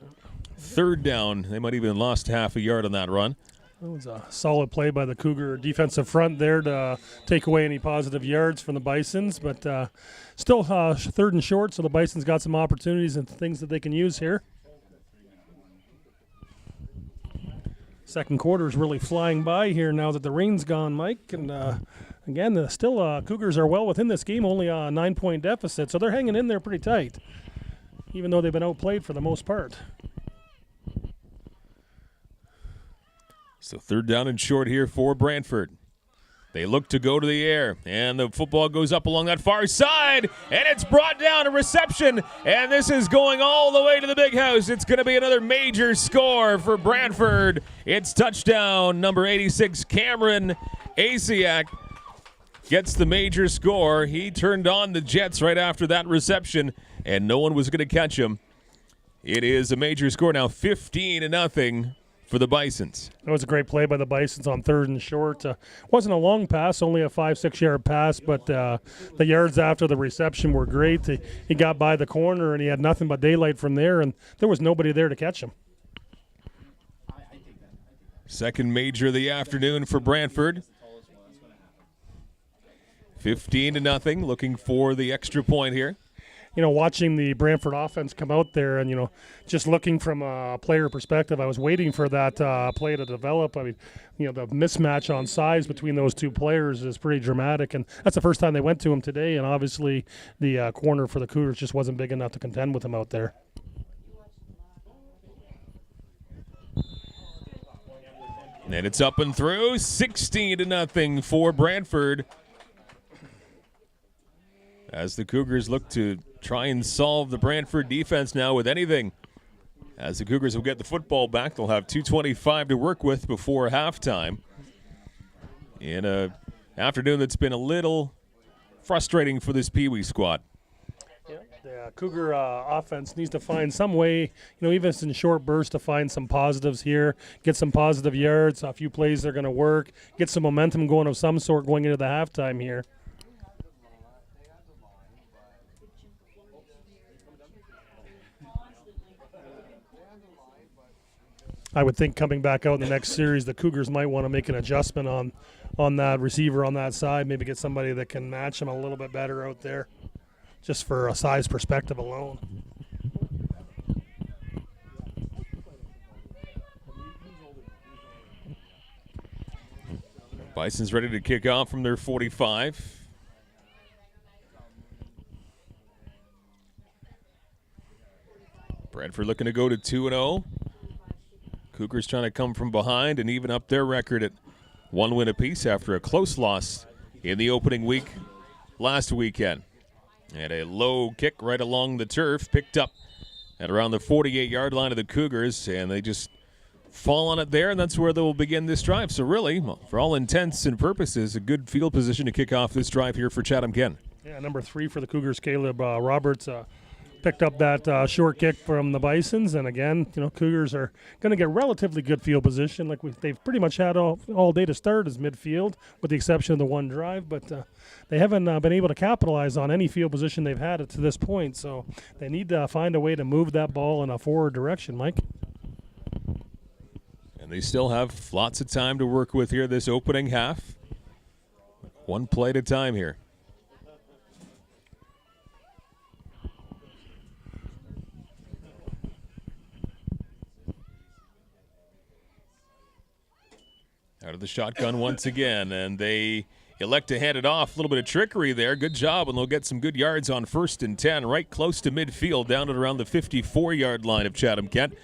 3rd down. They might even lost half a yard on that run. It was a solid play by the Cougar defensive front there to take away any positive yards from the Bisons, but still 3rd and short, so the Bisons got some opportunities and things that they can use here. Second quarter is really flying by here now that the rain's gone, Mike. And again, Cougars are well within this game, only a 9-point deficit, so they're hanging in there pretty tight, even though they've been outplayed for the most part. So 3rd down and short here for Brantford. They look to go to the air, and the football goes up along that far side, and it's brought down, a reception, and this is going all the way to the big house. It's going to be another major score for Brantford. It's touchdown, number 86, Cameron Asiak gets the major score. He turned on the Jets right after that reception, and no one was going to catch him. It is a major score now, 15-0. For the Bisons. That was a great play by the Bisons on 3rd and short. Wasn't a long pass, only a 5-6 yard pass, but the yards after the reception were great. He got by the corner, and he had nothing but daylight from there, and there was nobody there to catch him. Second major of the afternoon for Brantford. 15-0, looking for the extra point here. watching the Brantford offense come out there and, just looking from a player perspective, I was waiting for that play to develop. I mean, the mismatch on size between those two players is pretty dramatic, and that's the first time they went to him today, and obviously the corner for the Cougars just wasn't big enough to contend with him out there. And it's up and through, 16-0 for Brantford. As the Cougars look to try and solve the Brantford defense now with anything. As the Cougars will get the football back, they'll have 2:25 to work with before halftime. In an afternoon that's been a little frustrating for this Peewee squad. The Cougar offense needs to find some way, even if it's in short bursts, to find some positives here, get some positive yards, a few plays that are going to work, get some momentum going of some sort going into the halftime here. I would think coming back out in the next series, the Cougars might want to make an adjustment on that receiver on that side, maybe get somebody that can match him a little bit better out there, just for a size perspective alone. Bison's ready to kick off from their 45. Brantford looking to go to 2-0. Cougars trying to come from behind and even up their record at 1 win apiece after a close loss in the opening week last weekend. And a low kick right along the turf, picked up at around the 48-yard line of the Cougars, and they just fall on it there, and that's where they'll begin this drive. So really, for all intents and purposes, a good field position to kick off this drive here for Chatham-Kent. Yeah, number 3 for the Cougars, Caleb Roberts, picked up that short kick from the Bisons, and again, Cougars are going to get relatively good field position, like they've pretty much had all day to start as midfield, with the exception of the one drive, but they haven't been able to capitalize on any field position they've had to this point, so they need to find a way to move that ball in a forward direction, Mike. And they still have lots of time to work with here this opening half. One play at a time here. Out of the shotgun once again, and they elect to hand it off. A little bit of trickery there. Good job, and they'll get some good yards on 1st and 10, right close to midfield, down at around the 54-yard line of Chatham-Kent.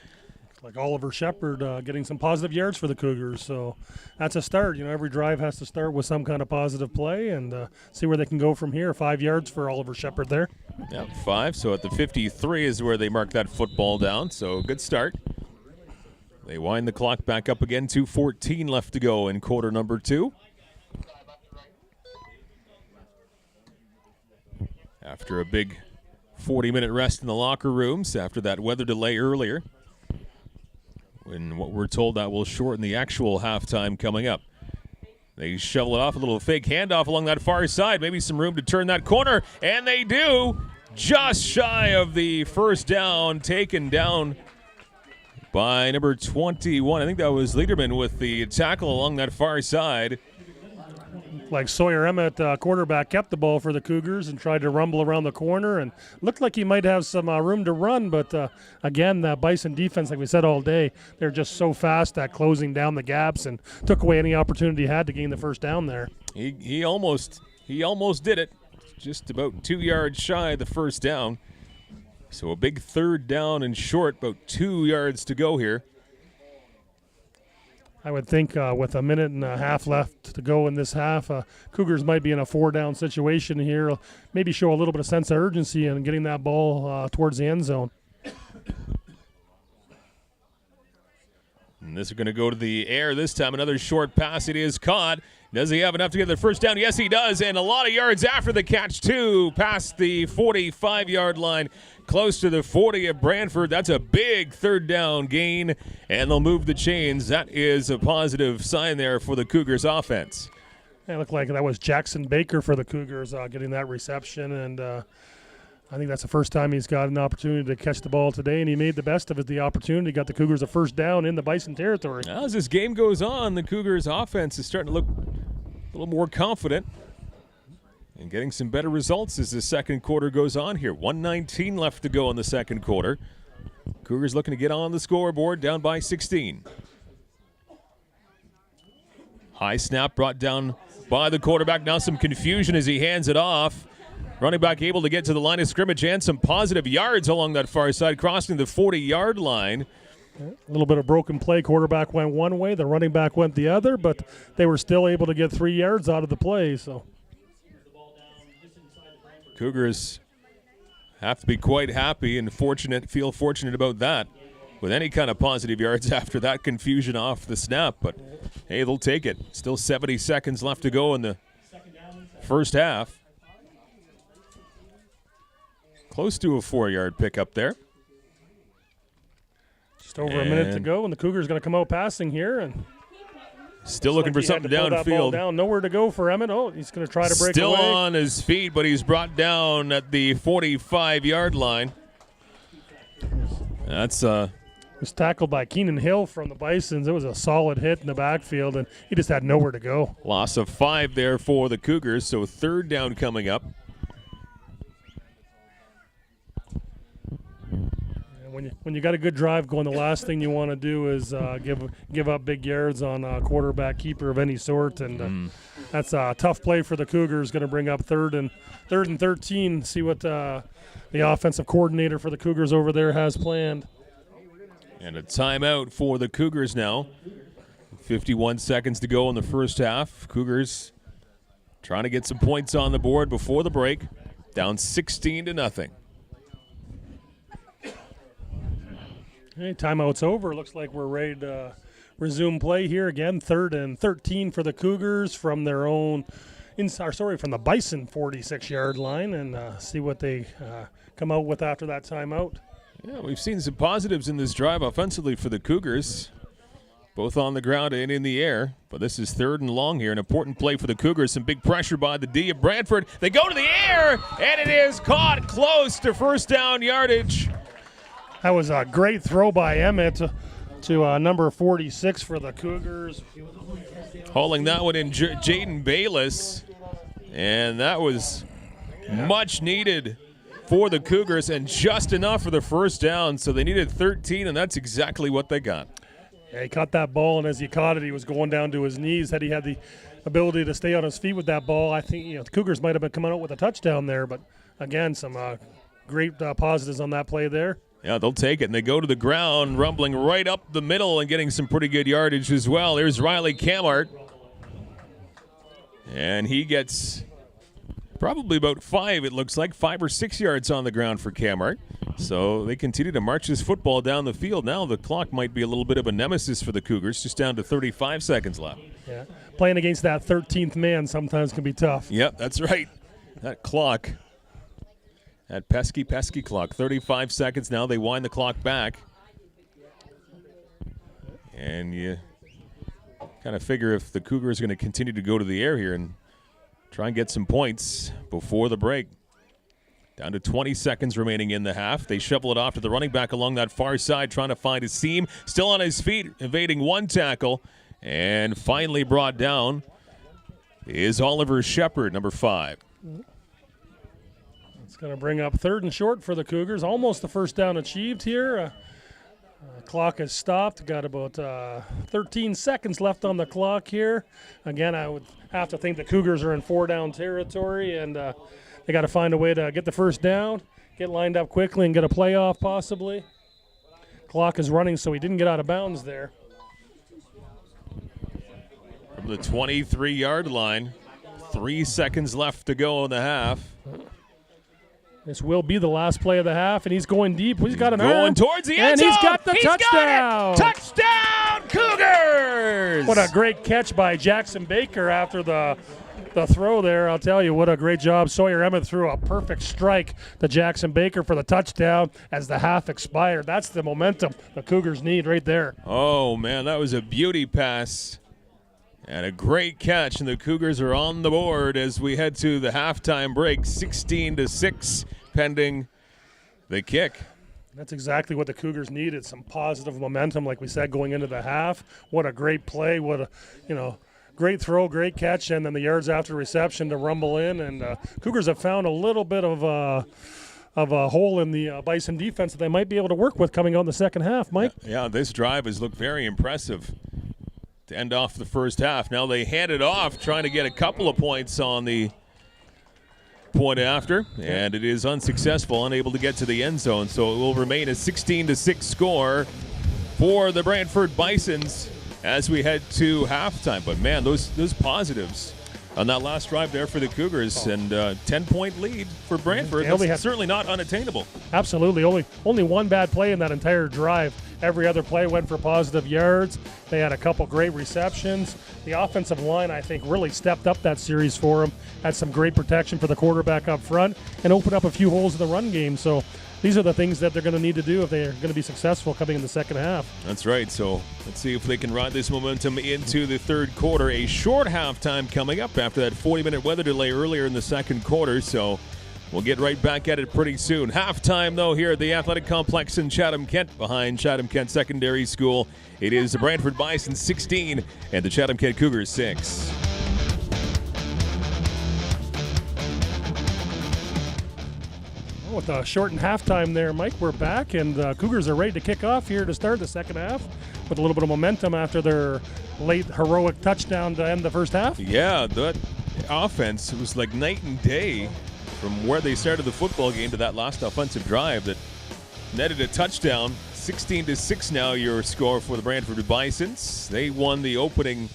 Like Oliver Shepard getting some positive yards for the Cougars, so that's a start. Every drive has to start with some kind of positive play, and see where they can go from here. 5 yards for Oliver Shepard there. Yep, 5, so at the 53 is where they mark that football down, so good start. They wind the clock back up again, 2:14 left to go in quarter number 2. After a big 40-minute rest in the locker rooms after that weather delay earlier, when what we're told that will shorten the actual halftime coming up. They shovel it off, a little fake handoff along that far side, maybe some room to turn that corner, and they do, just shy of the first down, taken down by number 21. I think that was Liederman with the tackle along that far side. Like Sawyer Emmett, quarterback, kept the ball for the Cougars and tried to rumble around the corner and looked like he might have some room to run, but again, the Bison defense, like we said all day, they're just so fast at closing down the gaps and took away any opportunity he had to gain the first down there. He almost did it, just about 2 yards shy of the first down. So a big 3rd down and short, about 2 yards to go here. I would think with a minute and a half left to go in this half, Cougars might be in a 4-down situation here. Maybe show a little bit of sense of urgency in getting that ball towards the end zone. And this is going to go to the air this time. Another short pass. It is caught. Does he have enough to get the first down? Yes, he does. And a lot of yards after the catch, too, past the 45-yard line, close to the 40 of Brantford. That's a big 3rd down gain, and they'll move the chains. That is a positive sign there for the Cougars offense. It looked like that was Jackson Baker for the Cougars getting that reception, and I think that's the first time he's got an opportunity to catch the ball today, and he made the best of it, the opportunity, got the Cougars a first down in the Bison territory. Now, as this game goes on, the Cougars offense is starting to look a little more confident. And getting some better results as the second quarter goes on here. 1:19 left to go in the second quarter. Cougars looking to get on the scoreboard, down by 16. High snap brought down by the quarterback. Now some confusion as he hands it off. Running back able to get to the line of scrimmage and some positive yards along that far side, crossing the 40-yard line. A little bit of broken play. Quarterback went one way, the running back went the other, but they were still able to get 3 yards out of the play. So Cougars have to be quite happy and feel fortunate about that, with any kind of positive yards after that confusion off the snap. But, hey, they'll take it. Still 70 seconds left to go in the first half. Close to a 4-yard pickup there. Just over a minute to go, and the Cougars going to come out passing here. And still looking for something downfield. Nowhere to go for Emmett. Oh, he's going to try to break still away. Still on his feet, but he's brought down at the 45-yard line. That's was tackled by Keenan Hill from the Bisons. It was a solid hit in the backfield, and he just had nowhere to go. Loss of 5 there for the Cougars, so third down coming up. When you got a good drive going, the last thing you want to do is give up big yards on a quarterback keeper of any sort, and that's a tough play for the Cougars. Going to bring up third and 13. See what the offensive coordinator for the Cougars over there has planned. And a timeout for the Cougars now. 51 seconds to go in the first half. Cougars trying to get some points on the board before the break. Down 16-0. Hey, timeout's over. Looks like we're ready to resume play here again. 3rd and 13 for the Cougars from their own, from the Bison 46-yard line, and see what they come out with after that timeout. Yeah, we've seen some positives in this drive offensively for the Cougars, both on the ground and in the air. But this is 3rd and long here. An important play for the Cougars. Some big pressure by the D of Brantford. They go to the air, and it is caught close to first down yardage. That was a great throw by Emmett to number 46 for the Cougars. Hauling that one in, Jaden Bayless. And that was much needed for the Cougars and just enough for the first down. So they needed 13, and that's exactly what they got. Yeah, he caught that ball, and as he caught it, he was going down to his knees. Had he had the ability to stay on his feet with that ball, I think the Cougars might have been coming out with a touchdown there. But, again, some great positives on that play there. Yeah, they'll take it, and they go to the ground, rumbling right up the middle and getting some pretty good yardage as well. There's Riley Camart, and he gets probably about 5, it looks like, 5 or 6 yards on the ground for Camart. So they continue to march this football down the field. Now the clock might be a little bit of a nemesis for the Cougars, just down to 35 seconds left. Yeah, playing against that 13th man sometimes can be tough. Yep, that's right. That clock. That pesky clock. 35 seconds now. They wind the clock back. And you kind of figure if the Cougars are going to continue to go to the air here and try and get some points before the break. Down to 20 seconds remaining in the half. They shovel it off to the running back along that far side, trying to find a seam. Still on his feet, evading one tackle. And finally brought down is Oliver Shepard, number 5. It's going to bring up 3rd and short for the Cougars. Almost the first down achieved here. Clock has stopped. Got about 13 seconds left on the clock here. Again, I would have to think the Cougars are in 4-down territory, and they got to find a way to get the first down, get lined up quickly, and get a playoff possibly. Clock is running, so he didn't get out of bounds there. From the 23-yard line, 3 seconds left to go in the half. This will be the last play of the half, and he's going deep. He's got an going arm. Towards the end zone. And he's got the touchdown. Got it. Touchdown, Cougars! What a great catch by Jackson Baker after the throw there. I'll tell you, what a great job. Sawyer Emmett threw a perfect strike to Jackson Baker for the touchdown as the half expired. That's the momentum the Cougars need right there. Oh, man, that was a beauty pass. And a great catch, and the Cougars are on the board as we head to the halftime break, 16-6, pending the kick. That's exactly what the Cougars needed, some positive momentum, like we said, going into the half. What a great play. What a, great throw, great catch, and then the yards after reception to rumble in. And Cougars have found a little bit of a hole in the Bison defense that they might be able to work with coming out in the second half. Mike? Yeah, this drive has looked very impressive to end off the first half. Now they hand it off, trying to get a couple of points on the point after, and it is unsuccessful, unable to get to the end zone. So it will remain a 16-6 score for the Brantford Bisons as we head to halftime. But man, those positives on that last drive there for the Cougars, and 10-point lead for Brantford. That's certainly not unattainable. Absolutely. Only one bad play in that entire drive. Every other play went for positive yards. They had a couple great receptions. The offensive line, I think, really stepped up that series for them. Had some great protection for the quarterback up front and opened up a few holes in the run game. So these are the things that they're going to need to do if they're going to be successful coming in the second half. That's right. So let's see if they can ride this momentum into the third quarter. A short halftime coming up after that 40-minute weather delay earlier in the second quarter. So we'll get right back at it pretty soon. Halftime, though, here at the Athletic Complex in Chatham-Kent behind Chatham-Kent Secondary School. It is the Brantford Bisons 16 and the Chatham-Kent Cougars 6. With a shortened halftime there, Mike, we're back, and the Cougars are ready to kick off here to start the second half with a little bit of momentum after their late heroic touchdown to end the first half. Yeah, that offense was like night and day from where they started the football game to that last offensive drive that netted a touchdown. 16-6 now your score for the Brantford Bisons. They won the opening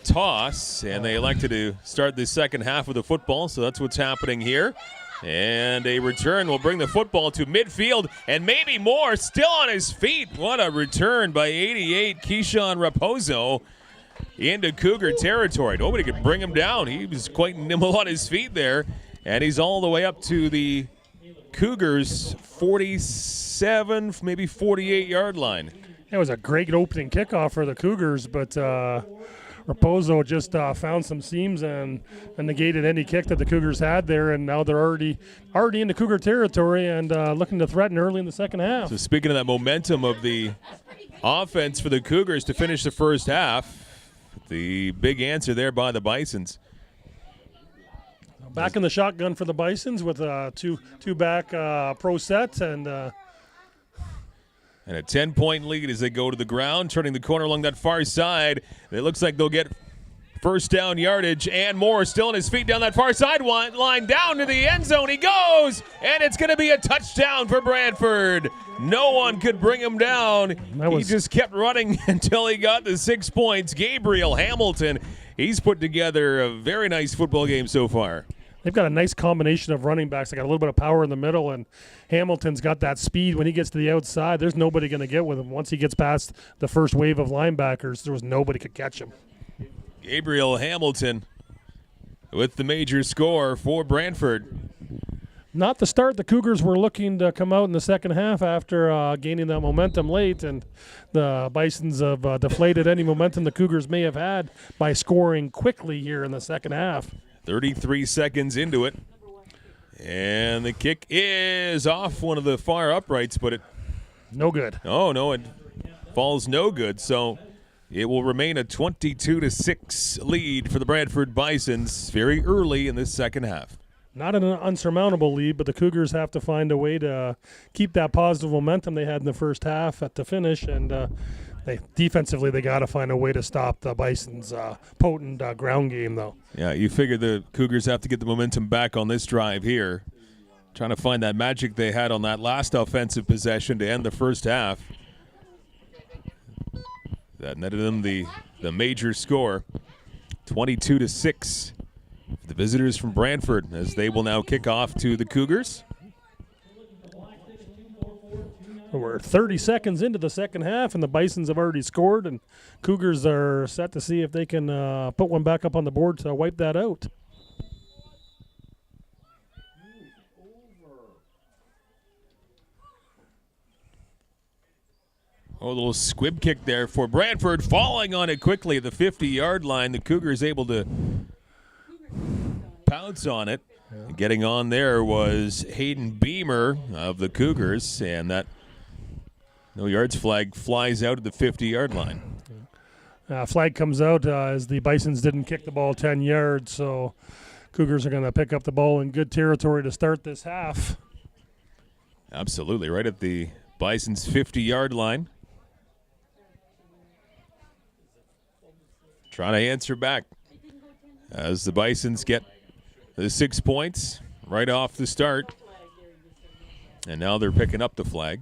toss, and they elected to start the second half of the football, so that's what's happening here. And a return will bring the football to midfield, and maybe more, still on his feet. What a return by 88 Keyshawn Raposo into Cougar territory. Nobody could bring him down. He was quite nimble on his feet there, and he's all the way up to the Cougars' 47, maybe 48-yard line. It was a great opening kickoff for the Cougars, but Raposo just found some seams and negated any kick that the Cougars had there, and now they're already into Cougar territory and looking to threaten early in the second half. So speaking of that momentum of the offense for the Cougars to finish the first half, the big answer there by the Bisons. Back in the shotgun for the Bisons with a two back pro set and a 10-point lead as they go to the ground, turning the corner along that far side. It looks like they'll get first down yardage and more. Still on his feet down that far sideline, down to the end zone. He goes, and it's going to be a touchdown for Brantford. No one could bring him down. He just kept running until he got the 6 points. Gabriel Hamilton, he's put together a very nice football game so far. They've got a nice combination of running backs. They got a little bit of power in the middle, and Hamilton's got that speed when he gets to the outside. There's nobody going to get with him. Once he gets past the first wave of linebackers, there was nobody could catch him. Gabriel Hamilton with the major score for Brantford. Not the start the Cougars were looking to come out in the second half after gaining that momentum late, and the Bisons have deflated any momentum the Cougars may have had by scoring quickly here in the second half. 33 seconds into it. And the kick is off one of the far uprights, but it... No good. Oh, no, it falls no good. So it will remain a 22-6 lead for the Brantford Bisons very early in this second half. Not an unsurmountable lead, but the Cougars have to find a way to keep that positive momentum they had in the first half at the finish, and defensively, they got to find a way to stop the Bison's potent ground game, though. Yeah, you figure the Cougars have to get the momentum back on this drive here, trying to find that magic they had on that last offensive possession to end the first half. That netted them the major score, 22-6. The visitors from Brantford, as they will now kick off to the Cougars. We're 30 seconds into the second half, and the Bisons have already scored, and Cougars are set to see if they can put one back up on the board to wipe that out. Oh, a little squib kick there for Brantford, falling on it quickly at the 50-yard line. The Cougars able to pounce on it. Yeah. Getting on there was Hayden Beamer of the Cougars, and that no yards flag flies out at the 50-yard line. Flag comes out as the Bisons didn't kick the ball 10 yards, so Cougars are going to pick up the ball in good territory to start this half. Absolutely, right at the Bisons' 50-yard line. Trying to answer back as the Bisons get the 6 points right off the start. And now they're picking up the flag.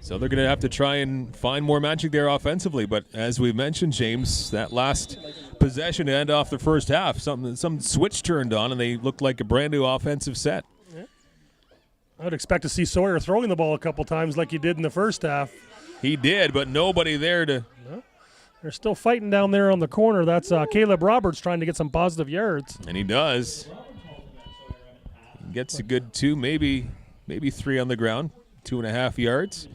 So they're going to have to try and find more magic there offensively. But as we mentioned, James, that last possession to end off the first half, some switch turned on, and they looked like a brand-new offensive set. Yeah. I would expect to see Sawyer throwing the ball a couple times like he did in the first half. He did, but nobody there to... No. They're still fighting down there on the corner. That's Caleb Roberts trying to get some positive yards. And he does. He gets a good 2, maybe 3 on the ground. 2.5 yards.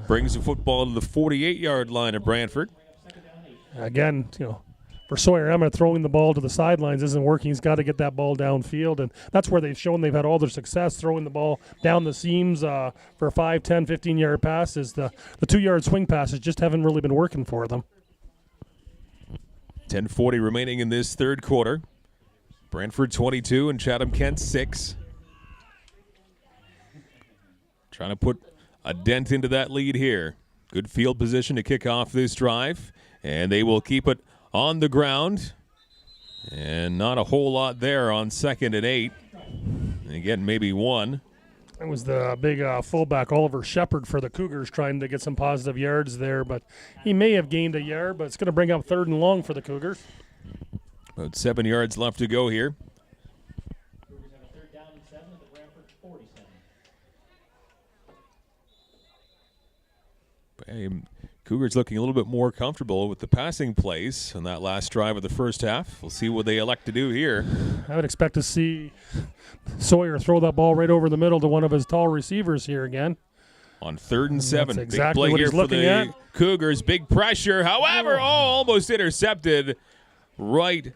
Brings the football to the 48-yard line of Brantford. Again, for Sawyer Emmett, throwing the ball to the sidelines isn't working. He's got to get that ball downfield, and that's where they've shown they've had all their success, throwing the ball down the seams for 5, 10, 15-yard passes. The 2-yard swing passes just haven't really been working for them. 10:40 remaining in this third quarter. Brantford 22 and Chatham-Kent 6. Trying to put a dent into that lead here. Good field position to kick off this drive. And they will keep it on the ground. And not a whole lot there on 2nd and 8. And again, maybe 1. That was the big fullback Oliver Shepard for the Cougars trying to get some positive yards there. But he may have gained a yard, but it's going to bring up 3rd and long for the Cougars. About 7 yards left to go here. Cougars looking a little bit more comfortable with the passing plays on that last drive of the first half. We'll see what they elect to do here. I would expect to see Sawyer throw that ball right over the middle to one of his tall receivers here again. On 3rd and 7. That's exactly big play what here he's for looking the at. Cougars. Big pressure. However, almost intercepted right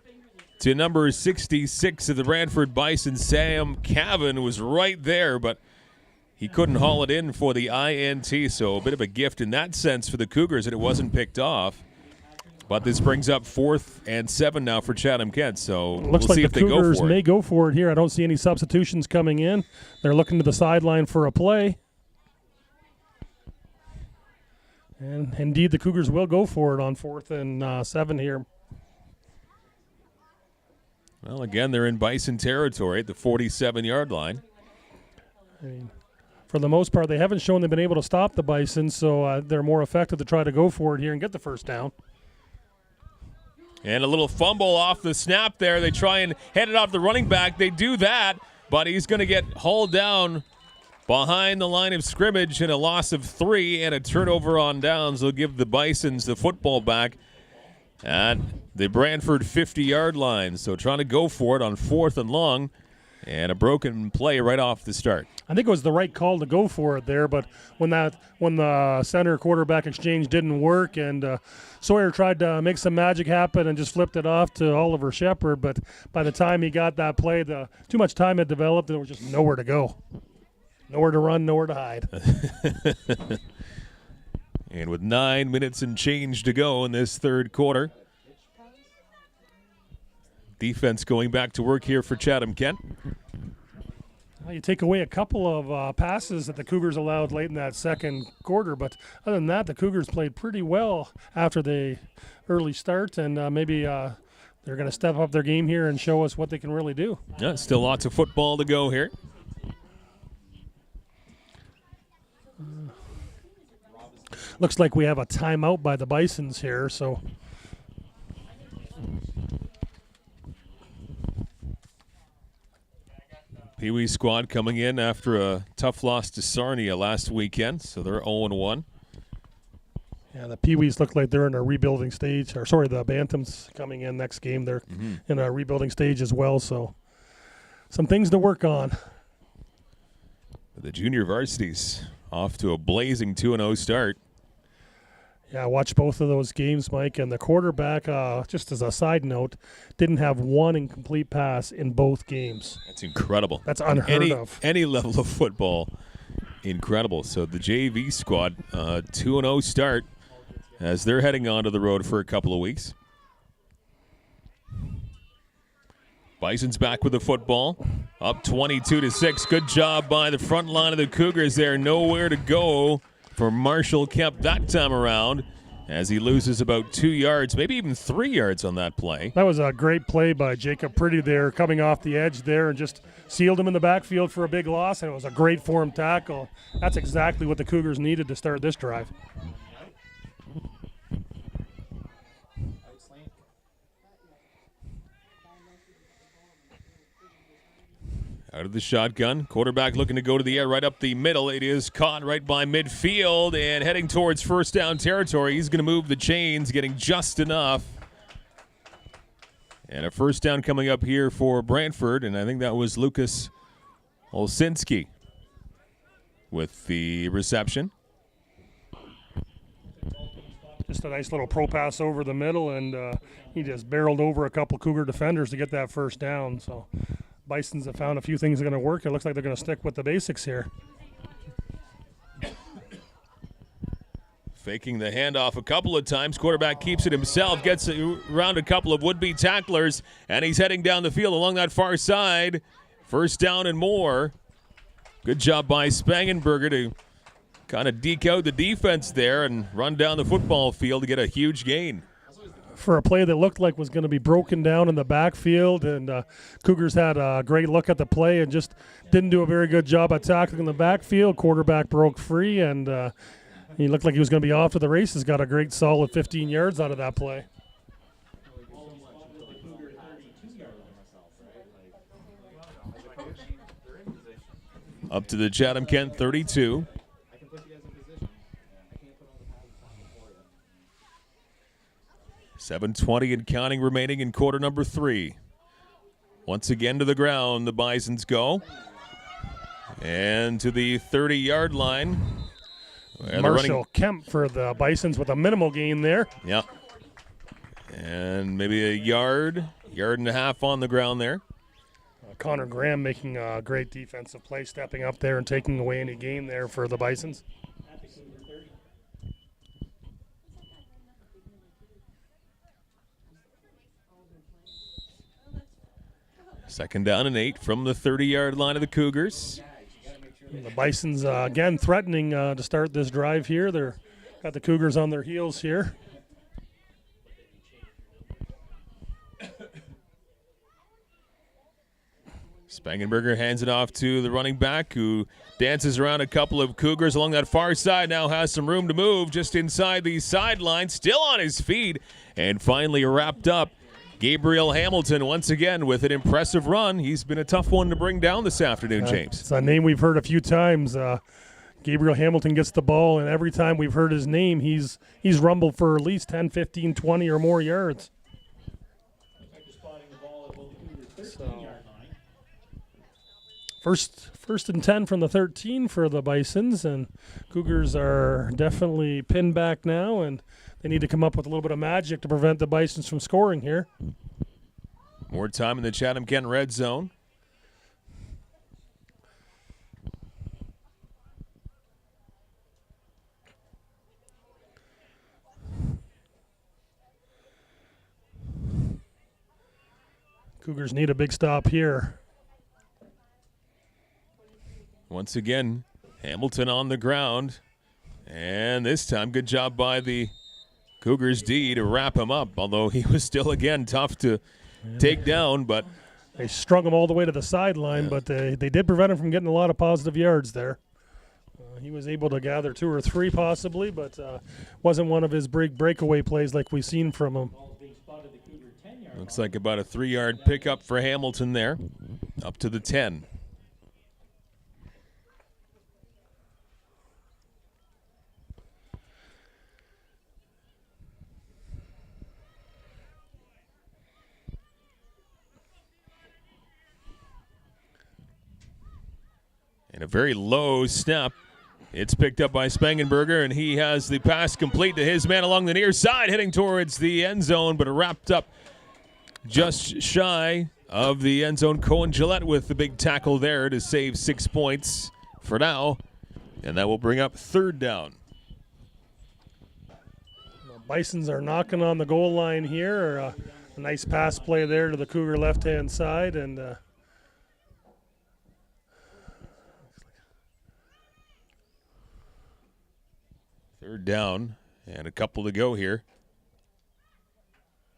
to number 66 of the Brantford Bisons. Sam Cavan was right there, but he couldn't haul it in for the INT, so a bit of a gift in that sense for the Cougars that it wasn't picked off. But this brings up 4th and 7 now for Chatham-Kent, so Looks we'll like see the if they go Cougars for may it. go for it here. I don't see any substitutions coming in. They're looking to the sideline for a play. And indeed, the Cougars will go for it on 4th and 7 here. Well, again, they're in Bison territory at the 47-yard line. I mean, for the most part, they haven't shown they've been able to stop the Bison, so they're more effective to try to go for it here and get the first down. And a little fumble off the snap there. They try and head it off the running back. They do that, but he's going to get hauled down behind the line of scrimmage, and a loss of 3 and a turnover on downs. They'll give the Bisons the football back at the Brantford 50-yard line. So trying to go for it on 4th and long, and a broken play right off the start. I think it was the right call to go for it there, but when the center quarterback exchange didn't work and Sawyer tried to make some magic happen and just flipped it off to Oliver Shepard, but by the time he got that play, too much time had developed and there was just nowhere to go. Nowhere to run, nowhere to hide. And with 9 minutes and change to go in this third quarter, defense going back to work here for Chatham-Kent. Well, you take away a couple of passes that the Cougars allowed late in that second quarter, but other than that, the Cougars played pretty well after the early start, and maybe they're going to step up their game here and show us what they can really do. Yeah, still lots of football to go here. Looks like we have a timeout by the Bisons here, so Peewee squad coming in after a tough loss to Sarnia last weekend, so they're 0-1. yeah, the Peewees look like they're in a rebuilding stage. Or sorry, the Bantams coming in next game. They're in a rebuilding stage as well, so some things to work on. The junior varsities off to a blazing 2-0 start. Yeah, I watched both of those games, Mike, and the quarterback, just as a side note, didn't have one incomplete pass in both games. That's incredible. That's unheard of. Any level of football, incredible. So the JV squad, 2-0 start as they're heading onto the road for a couple of weeks. Bison's back with the football, up 22-6. Good job by the front line of the Cougars there. Nowhere to go for Marshall Kemp that time around as he loses about 2 yards, maybe even 3 yards on that play. That was a great play by Jacob Pretty there, coming off the edge there and just sealed him in the backfield for a big loss, and it was a great form tackle. That's exactly what the Cougars needed to start this drive. Out of the shotgun, quarterback looking to go to the air right up the middle. It is caught right by midfield and heading towards first down territory. He's going to move the chains, getting just enough. And a first down coming up here for Brantford, and I think that was Lucas Olsinski with the reception. Just a nice little pro pass over the middle, and he just barreled over a couple Cougar defenders to get that first down. So Bisons have found a few things that are going to work. It looks like they're going to stick with the basics here. Faking the handoff a couple of times. Quarterback keeps it himself, gets around a couple of would-be tacklers, and he's heading down the field along that far side. First down and more. Good job by Spangenberger to kind of deke out the defense there and run down the football field to get a huge gain. For a play that looked like was going to be broken down in the backfield, and Cougars had a great look at the play and just didn't do a very good job at tackling in the backfield. Quarterback broke free, and he looked like he was going to be off to the races. Got a great solid 15 yards out of that play. Up to the Chatham-Kent 32. .720 and counting remaining in quarter number 3. Once again to the ground, the Bisons go. And to the 30-yard line. Marshall Kemp for the Bisons with a minimal gain there. Yep. And maybe a yard and a half on the ground there. Connor Graham making a great defensive play, stepping up there and taking away any gain there for the Bisons. Second down and 8 from the 30-yard line of the Cougars. And the Bisons, again, threatening to start this drive here. They're got the Cougars on their heels here. Spangenberger hands it off to the running back who dances around a couple of Cougars along that far side. Now has some room to move just inside the sideline. Still on his feet and finally wrapped up. Gabriel Hamilton once again with an impressive run. He's been a tough one to bring down this afternoon, James. It's a name we've heard a few times. Gabriel Hamilton gets the ball, and every time we've heard his name, he's rumbled for at least 10, 15, 20 or more yards. So, first and 10 from the 13 for the Bisons, and Cougars are definitely pinned back now, and they need to come up with a little bit of magic to prevent the Bisons from scoring here. More time in the Chatham-Kent red zone. Cougars need a big stop here. Once again, Hamilton on the ground. And this time, good job by the Cougars D to wrap him up, although he was still, again, tough to take down. But they strung him all the way to the sideline, but they did prevent him from getting a lot of positive yards there. He was able to gather 2 or 3 possibly, but wasn't one of his breakaway plays like we've seen from him. Looks like about a 3-yard pickup for Hamilton there, up to the 10. And a very low snap It's picked up by Spangenberger, and he has the pass complete to his man along the near side, heading towards the end zone, but wrapped up just shy of the end zone. Cohen Gillette with the big tackle there to save 6 points for now, and that will bring up third down. The Bisons are knocking on the goal line here. A nice pass play there to the Cougar left-hand side, and third down, and a couple to go here.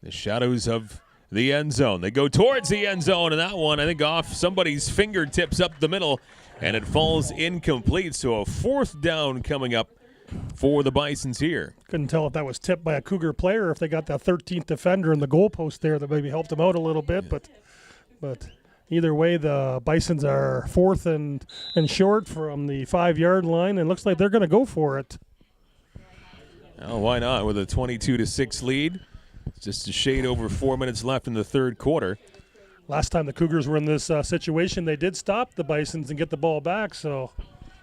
The shadows of the end zone. They go towards the end zone, and that one, I think, off somebody's fingertips up the middle, and it falls incomplete. So a fourth down coming up for the Bisons here. Couldn't tell if that was tipped by a Cougar player or if they got that 13th defender in the goalpost there that maybe helped them out a little bit. But either way, the Bisons are fourth and short from the 5-yard line, and looks like they're going to go for it. Well, why not? With a 22-6 lead. It's just a shade over 4 minutes left in the third quarter. Last time the Cougars were in this situation, they did stop the Bisons and get the ball back. So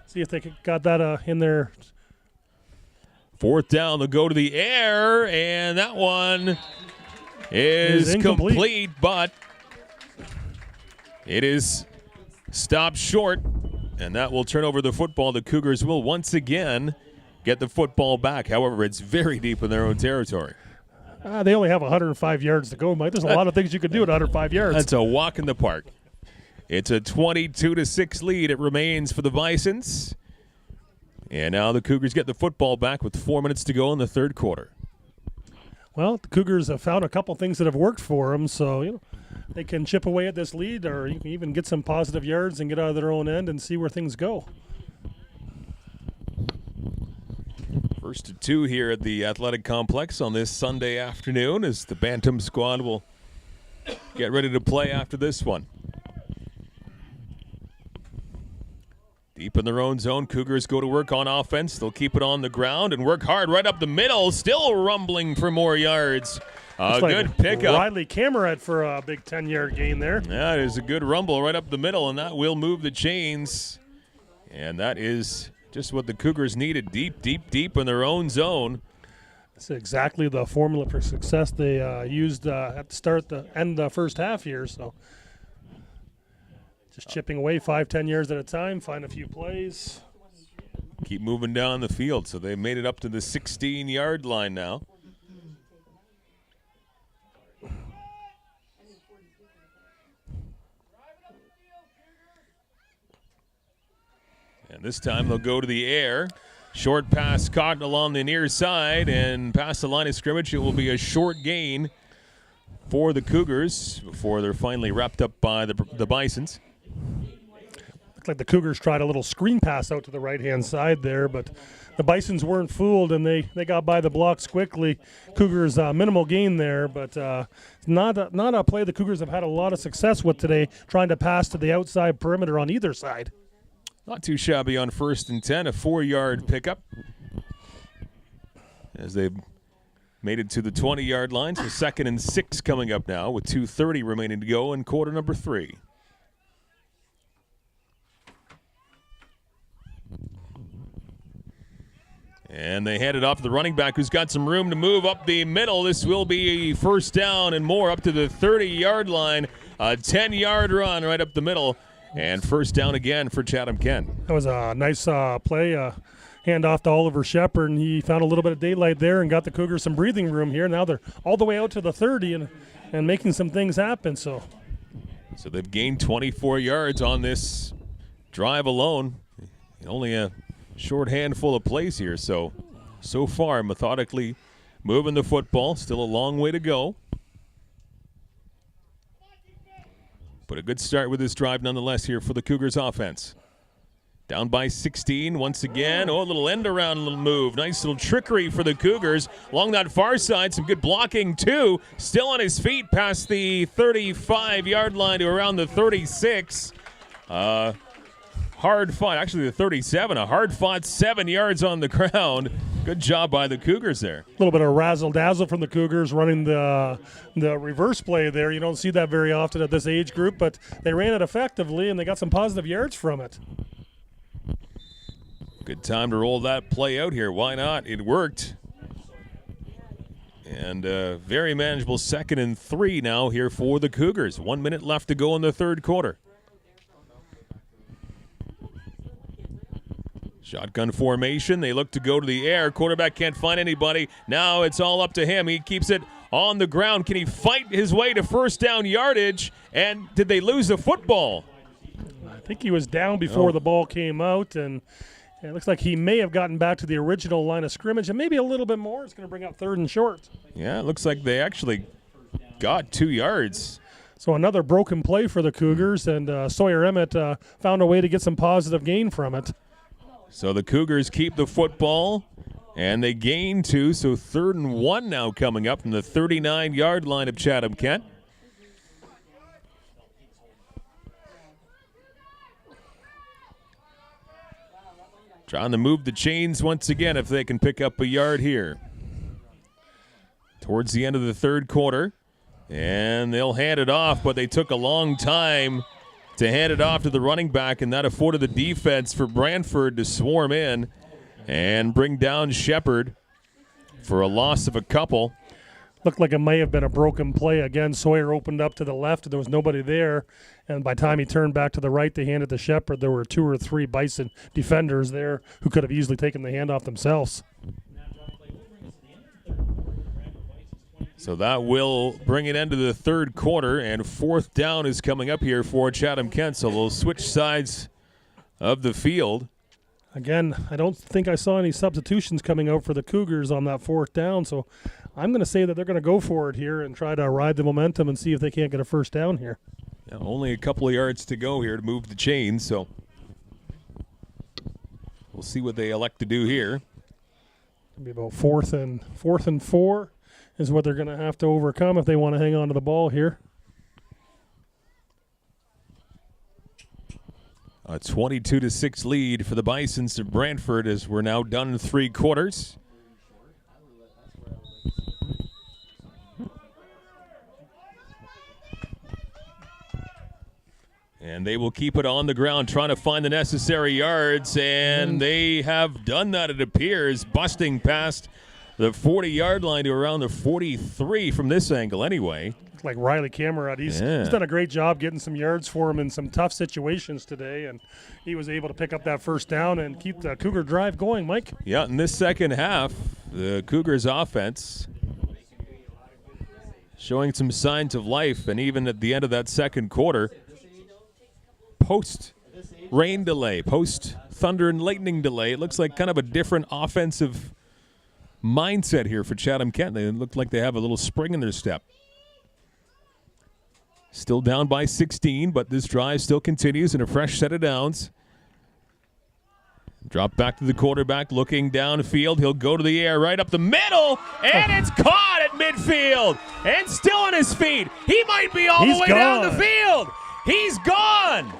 see if they got that in there. Fourth down, they'll go to the air, and that one is complete, but it is stopped short, and that will turn over the football. The Cougars will once again get the football back. However, it's very deep in their own territory. They only have 105 yards to go, Mike. There's a lot of things you can do at 105 yards. That's a walk in the park. It's a 22-6 lead. It remains for the Bisons. And now the Cougars get the football back with 4 minutes to go in the third quarter. Well, the Cougars have found a couple things that have worked for them, so they can chip away at this lead, or you can even get some positive yards and get out of their own end and see where things go. First to two here at the Athletic Complex on this Sunday afternoon as the Bantam squad will get ready to play after this one. Deep in their own zone, Cougars go to work on offense. They'll keep it on the ground and work hard right up the middle, still rumbling for more yards. Good pickup. Riley Cameron for a big 10-yard gain there. That is a good rumble right up the middle, and that will move the chains. And that is just what the Cougars needed, deep in their own zone. That's exactly the formula for success they used at the start, the end of the first half here. So just chipping away 5-10 yards at a time, find a few plays. Keep moving down the field. So they made it up to the 16-yard line now. And this time they'll go to the air. Short pass caught along the near side and past the line of scrimmage. It will be a short gain for the Cougars before they're finally wrapped up by the Bisons. Looked like the Cougars tried a little screen pass out to the right-hand side there, but the Bisons weren't fooled, and they got by the blocks quickly. Cougars minimal gain there, but not a play the Cougars have had a lot of success with today, trying to pass to the outside perimeter on either side. Not too shabby on 1st and 10, a 4-yard pickup as they've made it to the 20-yard line. So 2nd and 6 coming up now with 2:30 remaining to go in quarter number 3. And they hand it off to the running back who's got some room to move up the middle. This will be a first down and more up to the 30-yard line. A 10-yard run right up the middle. And first down again for Chatham-Kent. That was a nice play. Hand off to Oliver Shepard, and he found a little bit of daylight there and got the Cougars some breathing room here. Now they're all the way out to the 30 and making some things happen. So they've gained 24 yards on this drive alone. Only a short handful of plays here. So far, methodically moving the football. Still a long way to go. But a good start with this drive nonetheless here for the Cougars offense. Down by 16 once again. Oh, a little end around little move. Nice little trickery for the Cougars. Along that far side, some good blocking too. Still on his feet past the 35-yard line to around the 36. Hard fought, actually the 37. A hard fought 7 yards on the ground. Good job by the Cougars there. A little bit of razzle-dazzle from the Cougars running the reverse play there. You don't see that very often at this age group, but they ran it effectively, and they got some positive yards from it. Good time to roll that play out here. Why not? It worked. And very manageable 2nd and 3 now here for the Cougars. 1 minute left to go in the third quarter. Shotgun formation. They look to go to the air. Quarterback can't find anybody. Now it's all up to him. He keeps it on the ground. Can he fight his way to first down yardage? And did they lose the football? I think he was down before the ball came out, and it looks like he may have gotten back to the original line of scrimmage, and maybe a little bit more. It's going to bring up 3rd and short. Yeah, it looks like they actually got 2 yards. So another broken play for the Cougars, and Sawyer Emmett found a way to get some positive gain from it. So the Cougars keep the football, and they gain 2, so 3rd and 1 now coming up from the 39-yard line of Chatham-Kent. Trying to move the chains once again if they can pick up a yard here. Towards the end of the third quarter, and they'll hand it off, but they took a long time to hand it off to the running back, and that afforded the defense for Brantford to swarm in and bring down Shepard for a loss of a couple. Looked like it may have been a broken play. Again, Sawyer opened up to the left, and there was nobody there. And by the time he turned back to the right, they handed to Shepard. There were 2 or 3 Bison defenders there who could have easily taken the handoff themselves. So that will bring it into the third quarter, and 4th down is coming up here for Chatham-Kent, so they'll switch sides of the field. Again, I don't think I saw any substitutions coming out for the Cougars on that 4th down, so I'm going to say that they're going to go for it here and try to ride the momentum and see if they can't get a first down here. Yeah, only a couple of yards to go here to move the chains, so we'll see what they elect to do here. It'll be about 4th and 4 is what they're going to have to overcome if they want to hang on to the ball here. A 22-6 lead for the Bisons to Brantford as we're now done in 3 quarters. And they will keep it on the ground, trying to find the necessary yards, and they have done that, it appears, busting past the 40-yard line to around the 43 from this angle anyway. Looks like Riley Cameron. He's done a great job getting some yards for him in some tough situations today, and he was able to pick up that first down and keep the Cougar drive going, Mike. Yeah, in this second half, the Cougars offense showing some signs of life, and even at the end of that second quarter, post-rain delay, post-thunder and lightning delay, it looks like kind of a different offensive mindset here for Chatham-Kent. They look like they have a little spring in their step. Still down by 16, but this drive still continues in a fresh set of downs. Drop back to the quarterback, looking downfield. He'll go to the air right up the middle, and it's caught at midfield. And still on his feet. He might be all the way down the field. He's gone.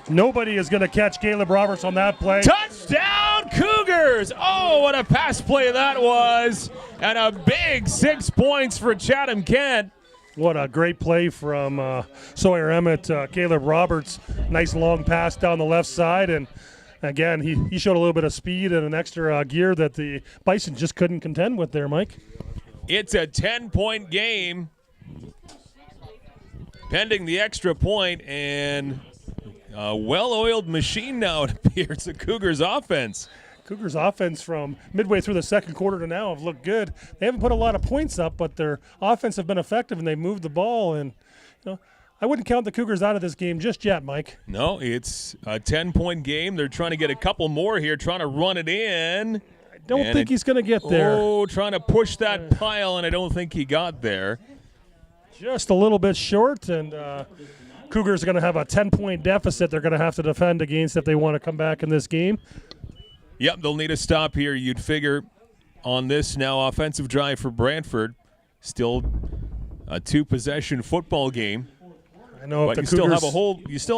Nobody is going to catch Caleb Roberts on that play. Touchdown, Cougars! Oh, what a pass play that was. And a big 6 points for Chatham-Kent. What a great play from Sawyer Emmett. Caleb Roberts, nice long pass down the left side. And again, he showed a little bit of speed and an extra gear that the Bison just couldn't contend with there, Mike. It's a 10-point game, pending the extra point, and a well-oiled machine now, it appears, the Cougars offense. Cougars offense from midway through the second quarter to now have looked good. They haven't put a lot of points up, but their offense have been effective, and they've moved the ball. And I wouldn't count the Cougars out of this game just yet, Mike. No, it's a 10-point game. They're trying to get a couple more here, trying to run it in. I don't think he's going to get there. Oh, trying to push that pile, and I don't think he got there. Just a little bit short, and Cougars are going to have a 10-point deficit they're going to have to defend against if they want to come back in this game. Yep, they'll need a stop here, you'd figure, on this now offensive drive for Brantford. Still a 2-possession football game. I know, but you still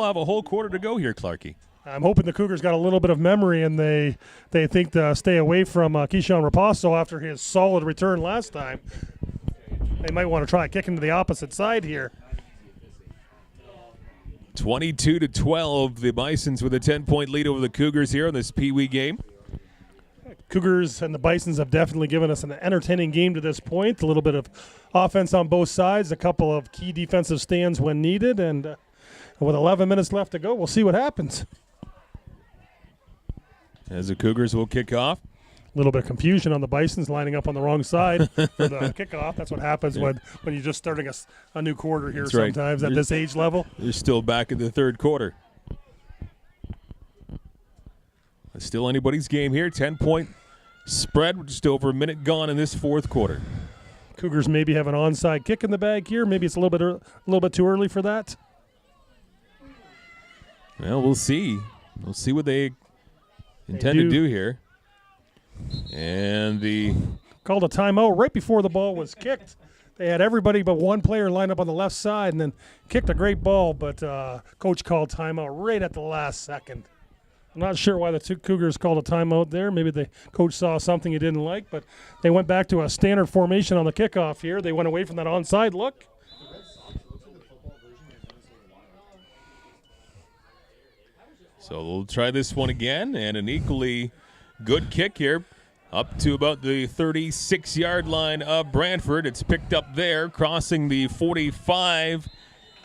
have a whole quarter to go here, Clarkie. I'm hoping the Cougars got a little bit of memory, and they think to stay away from Keyshawn Raposo after his solid return last time. They might want to try kicking to the opposite side here. 22-12, the Bisons with a 10-point lead over the Cougars here in this Peewee game. Cougars and the Bisons have definitely given us an entertaining game to this point. A little bit of offense on both sides, a couple of key defensive stands when needed, and with 11 minutes left to go, we'll see what happens. As the Cougars will kick off. A little bit of confusion on the Bisons lining up on the wrong side for the kickoff. That's what happens when you're just starting a new quarter here. That's sometimes at this age level. You're still back in the third quarter. It's still anybody's game here. 10-point spread, just over a minute gone in this fourth quarter. Cougars maybe have an onside kick in the bag here. Maybe it's a little bit too early for that. Well, we'll see. We'll see what they intend to do here. And the called a timeout right before the ball was kicked. They had everybody but one player lined up on the left side and then kicked a great ball, but coach called timeout right at the last second. I'm not sure why the two Cougars called a timeout there. Maybe the coach saw something he didn't like, but they went back to a standard formation on the kickoff here. They went away from that onside look. So we'll try this one again, and an equally good kick here up to about the 36-yard line of Brantford. It's picked up there, crossing the 45,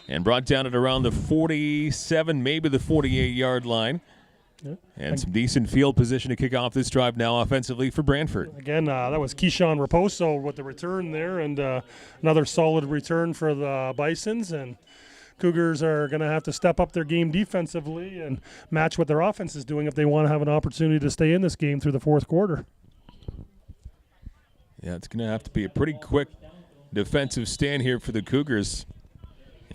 and brought down at around the 47, maybe the 48-yard line. Yeah. And some decent field position to kick off this drive now offensively for Brantford. Again, that was Keyshawn Raposo with the return there, and another solid return for the Bisons. And Cougars are going to have to step up their game defensively and match what their offense is doing if they want to have an opportunity to stay in this game through the fourth quarter. Yeah, it's going to have to be a pretty quick defensive stand here for the Cougars.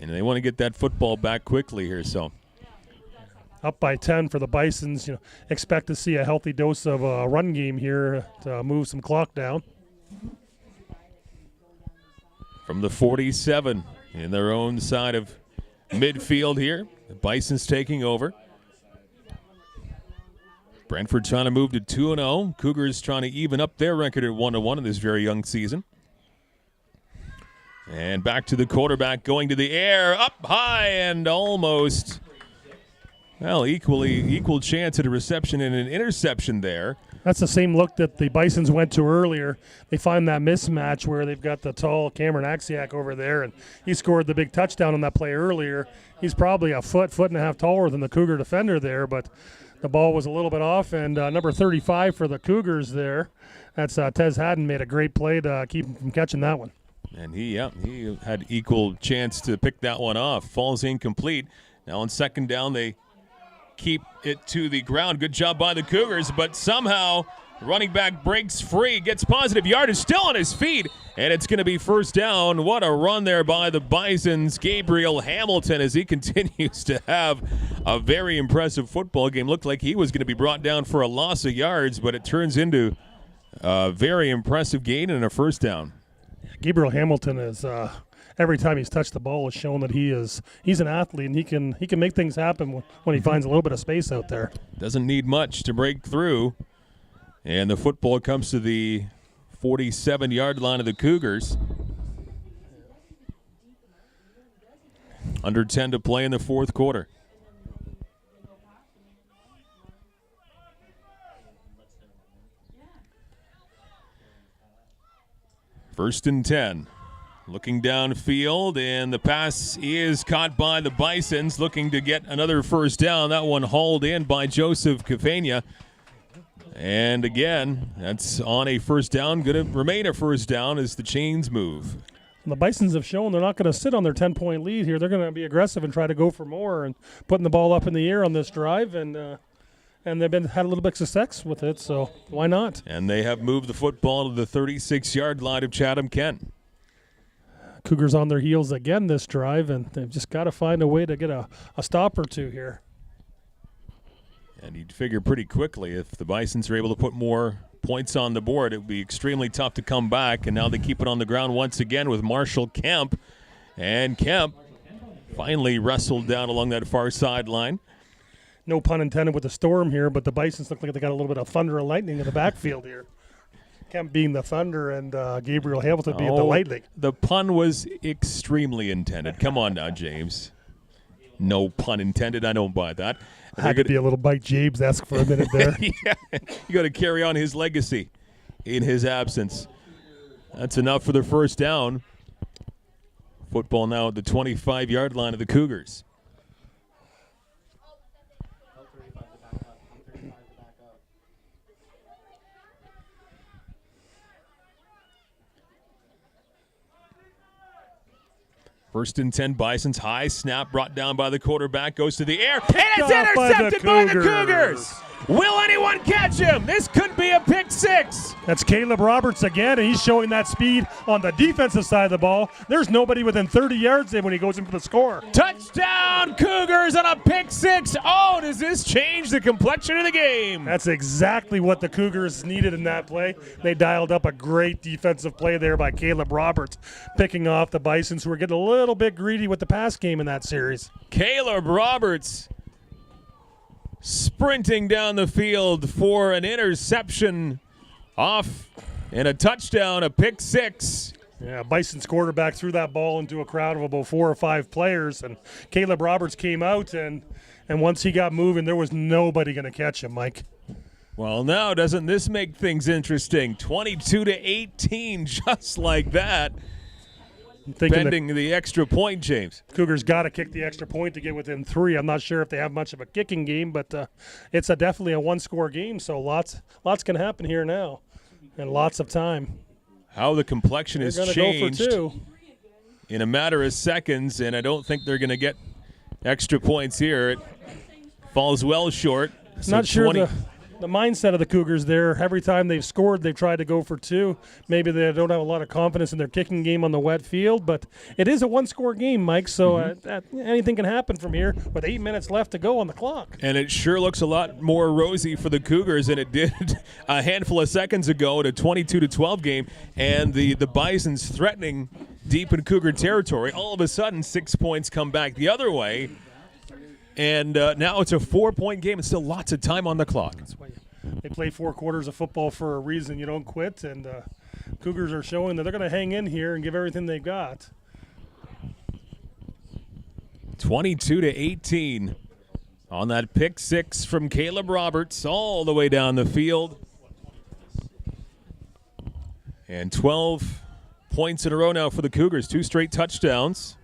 And they want to get that football back quickly here, so. Up by 10 for the Bisons. Expect to see a healthy dose of a run game here to move some clock down. From the 47 in their own side of midfield here, the Bisons taking over. Brantford trying to move to 2-0. Cougars trying to even up their record at 1-1 in this very young season. And back to the quarterback, going to the air, up high and almost, well, equal chance at a reception and an interception there. That's the same look that the Bisons went to earlier. They find that mismatch where they've got the tall Cameron Axiak over there, and he scored the big touchdown on that play earlier. He's probably a foot and a half taller than the Cougar defender there, but the ball was a little bit off, and number 35 for the Cougars there, that's Tez Haddon, made a great play to keep him from catching that one. And he had equal chance to pick that one off. Falls incomplete. Now on second down, they keep it to the ground. Good job by the Cougars, but somehow running back breaks free, gets positive yardage, still on his feet, and it's going to be first down. What a run there by the Bisons. Gabriel Hamilton, as he continues to have a very impressive football game. Looked like he was going to be brought down for a loss of yards, but it turns into a very impressive gain and a first down. Gabriel Hamilton is every time he's touched the ball has shown that he's an athlete, and he can make things happen when he finds a little bit of space out there. Doesn't need much to break through. And the football comes to the 47-yard line of the Cougars. Under 10 to play in the fourth quarter. First and 10. Looking downfield, and the pass is caught by the Bisons, looking to get another first down. That one hauled in by Joseph Cafania. And again, that's on a first down. Going to remain a first down as the chains move. And the Bisons have shown they're not going to sit on their 10-point lead here. They're going to be aggressive and try to go for more and putting the ball up in the air on this drive. And they've had a little bit of success with it, so why not? And they have moved the football to the 36-yard line of Chatham-Kent. Cougars on their heels again this drive, and they've just got to find a way to get a stop or two here. And you'd figure pretty quickly if the Bisons are able to put more points on the board, it would be extremely tough to come back. And now they keep it on the ground once again with Marshall Kemp. And Kemp finally wrestled down along that far sideline. No pun intended with the storm here, but the Bisons look like they got a little bit of thunder and lightning in the backfield here. Kemp being the thunder and Gabriel Hamilton being the lightning. The pun was extremely intended. Come on now, James. No pun intended. I don't buy that. Had to be a little Mike James-esque for a minute there. Yeah, you got to carry on his legacy in his absence. That's enough for the first down. Football now at the 25-yard line of the Cougars. First and 10, Bisons. High snap brought down by the quarterback. Goes to the air. And it's intercepted by the Cougars. Will anyone catch him? This could be a pick six. That's Caleb Roberts again, and he's showing that speed on the defensive side of the ball. There's nobody within 30 yards there when he goes in for the score. Touchdown, Cougars on a pick six. Oh, does this change the complexion of the game? That's exactly what the Cougars needed in that play. They dialed up a great defensive play there by Caleb Roberts, picking off the Bisons, who were getting a little bit greedy with the pass game in that series. Caleb Roberts sprinting down the field for an interception off and a touchdown, a pick six. Yeah, Bison's quarterback threw that ball into a crowd of about 4 or 5 players, and Caleb Roberts came out, and once he got moving, there was nobody going to catch him, Mike. Well, now doesn't this make things interesting? 22-18, just like that. Pending the extra point, James. Cougars got to kick the extra point to get within 3. I'm not sure if they have much of a kicking game, but it's definitely a one-score game, so lots can happen here now, and lots of time. How the complexion has changed go for 2 in a matter of seconds, and I don't think they're going to get extra points here. It falls well short. So not sure the mindset of the Cougars there. Every time they've scored, they've tried to go for 2. Maybe they don't have a lot of confidence in their kicking game on the wet field, but it is a one-score game, Mike, so anything can happen from here with 8 minutes left to go on the clock. And it sure looks a lot more rosy for the Cougars than it did a handful of seconds ago at a 22-12 game, and the Bisons threatening deep in Cougar territory. All of a sudden, 6 points come back the other way. And now it's a 4-point game and still lots of time on the clock. That's why they play 4 quarters of football for a reason. You don't quit, and Cougars are showing that they're going to hang in here and give everything they've got. 22-18 on that pick six from Caleb Roberts all the way down the field. And 12 points in a row now for the Cougars, 2 straight touchdowns.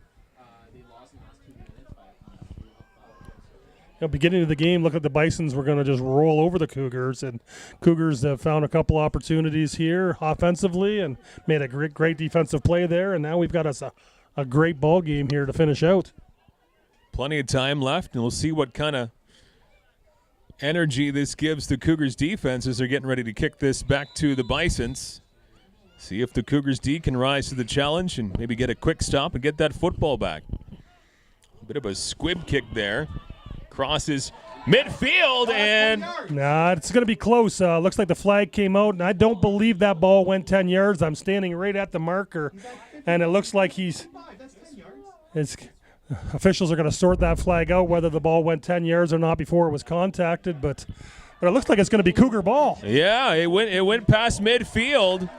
Beginning of the game, look at the Bisons. We're going to just roll over the Cougars, and Cougars have found a couple opportunities here offensively and made a great defensive play there, and now we've got us a great ball game here to finish out. Plenty of time left, and we'll see what kind of energy this gives the Cougars defense as they're getting ready to kick this back to the Bisons. See if the Cougars D can rise to the challenge and maybe get a quick stop and get that football back. A bit of a squib kick there. Crosses midfield, and nah, it's going to be close. Looks like the flag came out, and I don't believe that ball went 10 yards. I'm standing right at the marker, and it looks like officials are going to sort that flag out, whether the ball went 10 yards or not before it was contacted, but it looks like it's going to be Cougar ball. Yeah, it went past midfield,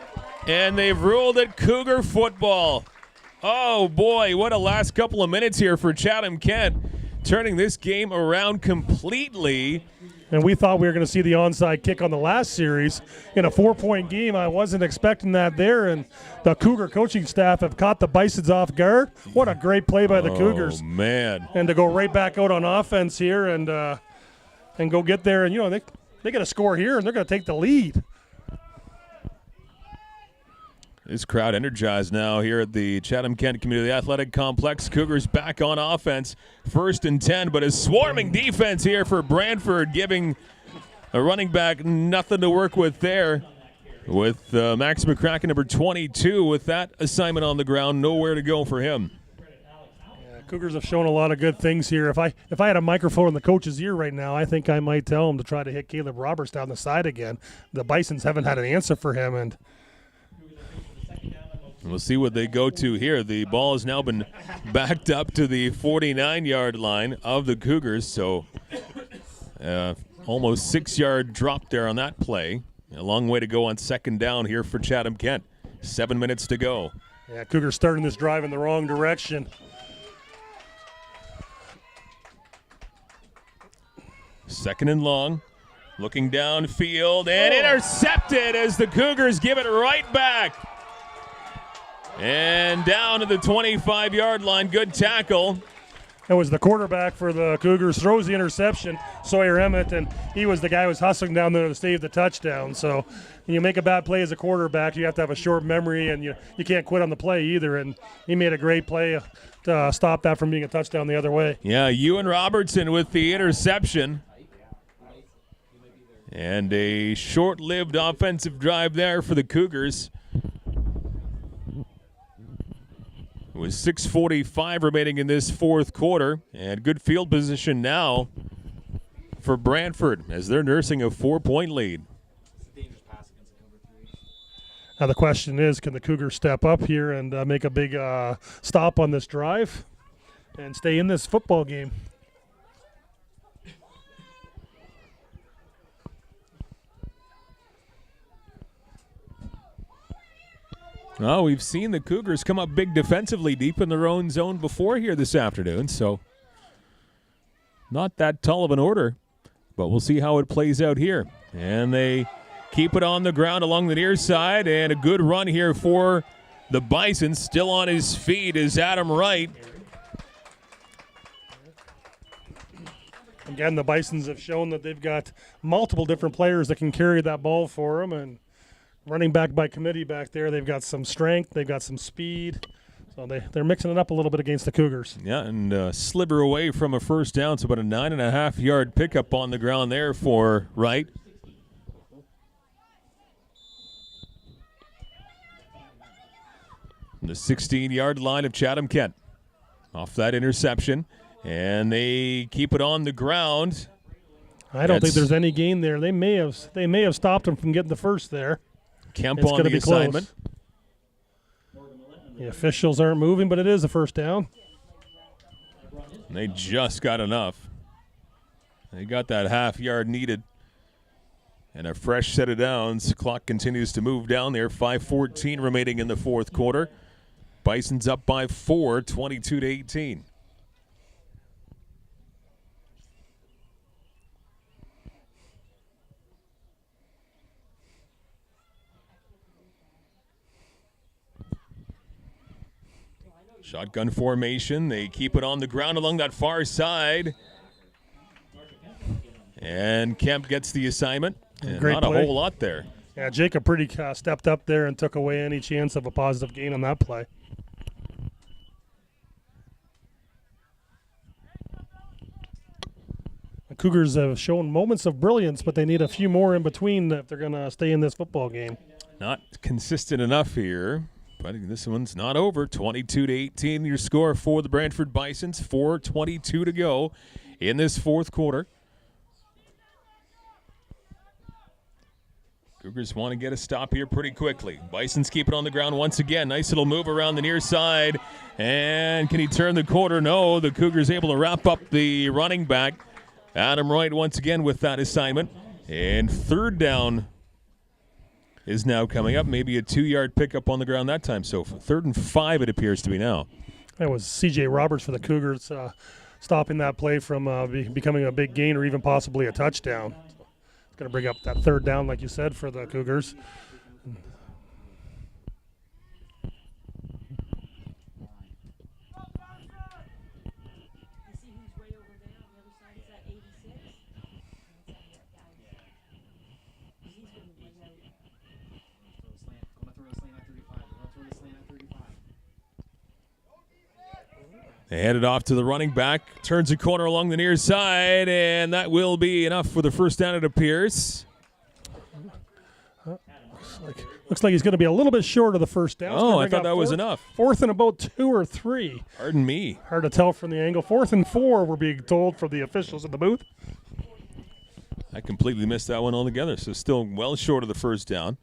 and they've ruled it Cougar football. Oh, boy, what a last couple of minutes here for Chatham-Kent. Turning this game around completely. And we thought we were going to see the onside kick on the last series. In a 4-point game, I wasn't expecting that there, and the Cougar coaching staff have caught the Bisons off guard. What a great play by the Cougars. Oh, man. And to go right back out on offense here and go get there. And, they get a score here, and they're going to take the lead. This crowd energized now here at the Chatham-Kent Community Athletic Complex. Cougars back on offense, 1st and 10, but a swarming defense here for Brantford, giving a running back nothing to work with there. With Max McCracken, number 22, with that assignment on the ground, nowhere to go for him. Yeah, Cougars have shown a lot of good things here. If I had a microphone in the coach's ear right now, I think I might tell him to try to hit Caleb Roberts down the side again. The Bisons haven't had an answer for him, and we'll see what they go to here. The ball has now been backed up to the 49-yard line of the Cougars, so almost 6-yard drop there on that play. A long way to go on 2nd down here for Chatham-Kent. 7 minutes to go. Yeah, Cougars starting this drive in the wrong direction. Second and long. Looking downfield and intercepted as the Cougars give it right back. And down to the 25-yard line. Good tackle. It was the quarterback for the Cougars, throws the interception, Sawyer Emmett, and he was the guy who was hustling down there to save the touchdown. So when you make a bad play as a quarterback, you have to have a short memory, and you can't quit on the play either. And he made a great play to stop that from being a touchdown the other way. Yeah, Ewan Robertson with the interception. And a short-lived offensive drive there for the Cougars. With 6:45 remaining in this fourth quarter. And good field position now for Brantford as they're nursing a 4-point lead. Now the question is, can the Cougars step up here and make a big stop on this drive and stay in this football game? Well, we've seen the Cougars come up big defensively deep in their own zone before here this afternoon, so not that tall of an order, but we'll see how it plays out here. And they keep it on the ground along the near side, and a good run here for the Bisons. Still on his feet is Adam Wright. Again, the Bisons have shown that they've got multiple different players that can carry that ball for them, and running back by committee back there, they've got some strength, they've got some speed. So they're mixing it up a little bit against the Cougars. Yeah, and sliver away from a first down, so about a 9.5-yard pickup on the ground there for Wright. The 16-yard line of Chatham-Kent off that interception, and they keep it on the ground. I don't think there's any gain there. They may have stopped him from getting the first there. Kemp it's on the assignment. The officials aren't moving, but it is a first down. And they just got enough. They got that half yard needed. And a fresh set of downs. Clock continues to move down there. 5:14 remaining in the fourth quarter. Bison's up by 4, 22-18. Shotgun formation. They keep it on the ground along that far side. And Kemp gets the assignment. And great not play. a whole lot there. Yeah, Jacob pretty stepped up there and took away any chance of a positive gain on that play. The Cougars have shown moments of brilliance, but they need a few more in between if they're going to stay in this football game. Not consistent enough here. But this one's not over. 22-18 your score for the Brantford Bisons. 4:22 to go in this fourth quarter. Cougars want to get a stop here pretty quickly. Bisons keep it on the ground once again. Nice little move around the near side. And can he turn the corner? No, the Cougars able to wrap up the running back. Adam Wright once again with that assignment. And third down is now coming up. Maybe a 2-yard pickup on the ground that time. So 3rd and 5 it appears to be now. That was C.J. Roberts for the Cougars stopping that play from becoming a big gain or even possibly a touchdown. It's going to bring up that 3rd down, like you said, for the Cougars. They hand it off to the running back. Turns a corner along the near side, and that will be enough for the first down, it appears. Looks like he's going to be a little bit short of the first down. Oh, I thought that was enough. 4th and about 2 or 3. Pardon me. Hard to tell from the angle. 4th and 4, we're being told from the officials in the booth. I completely missed that one altogether, so still well short of the first down.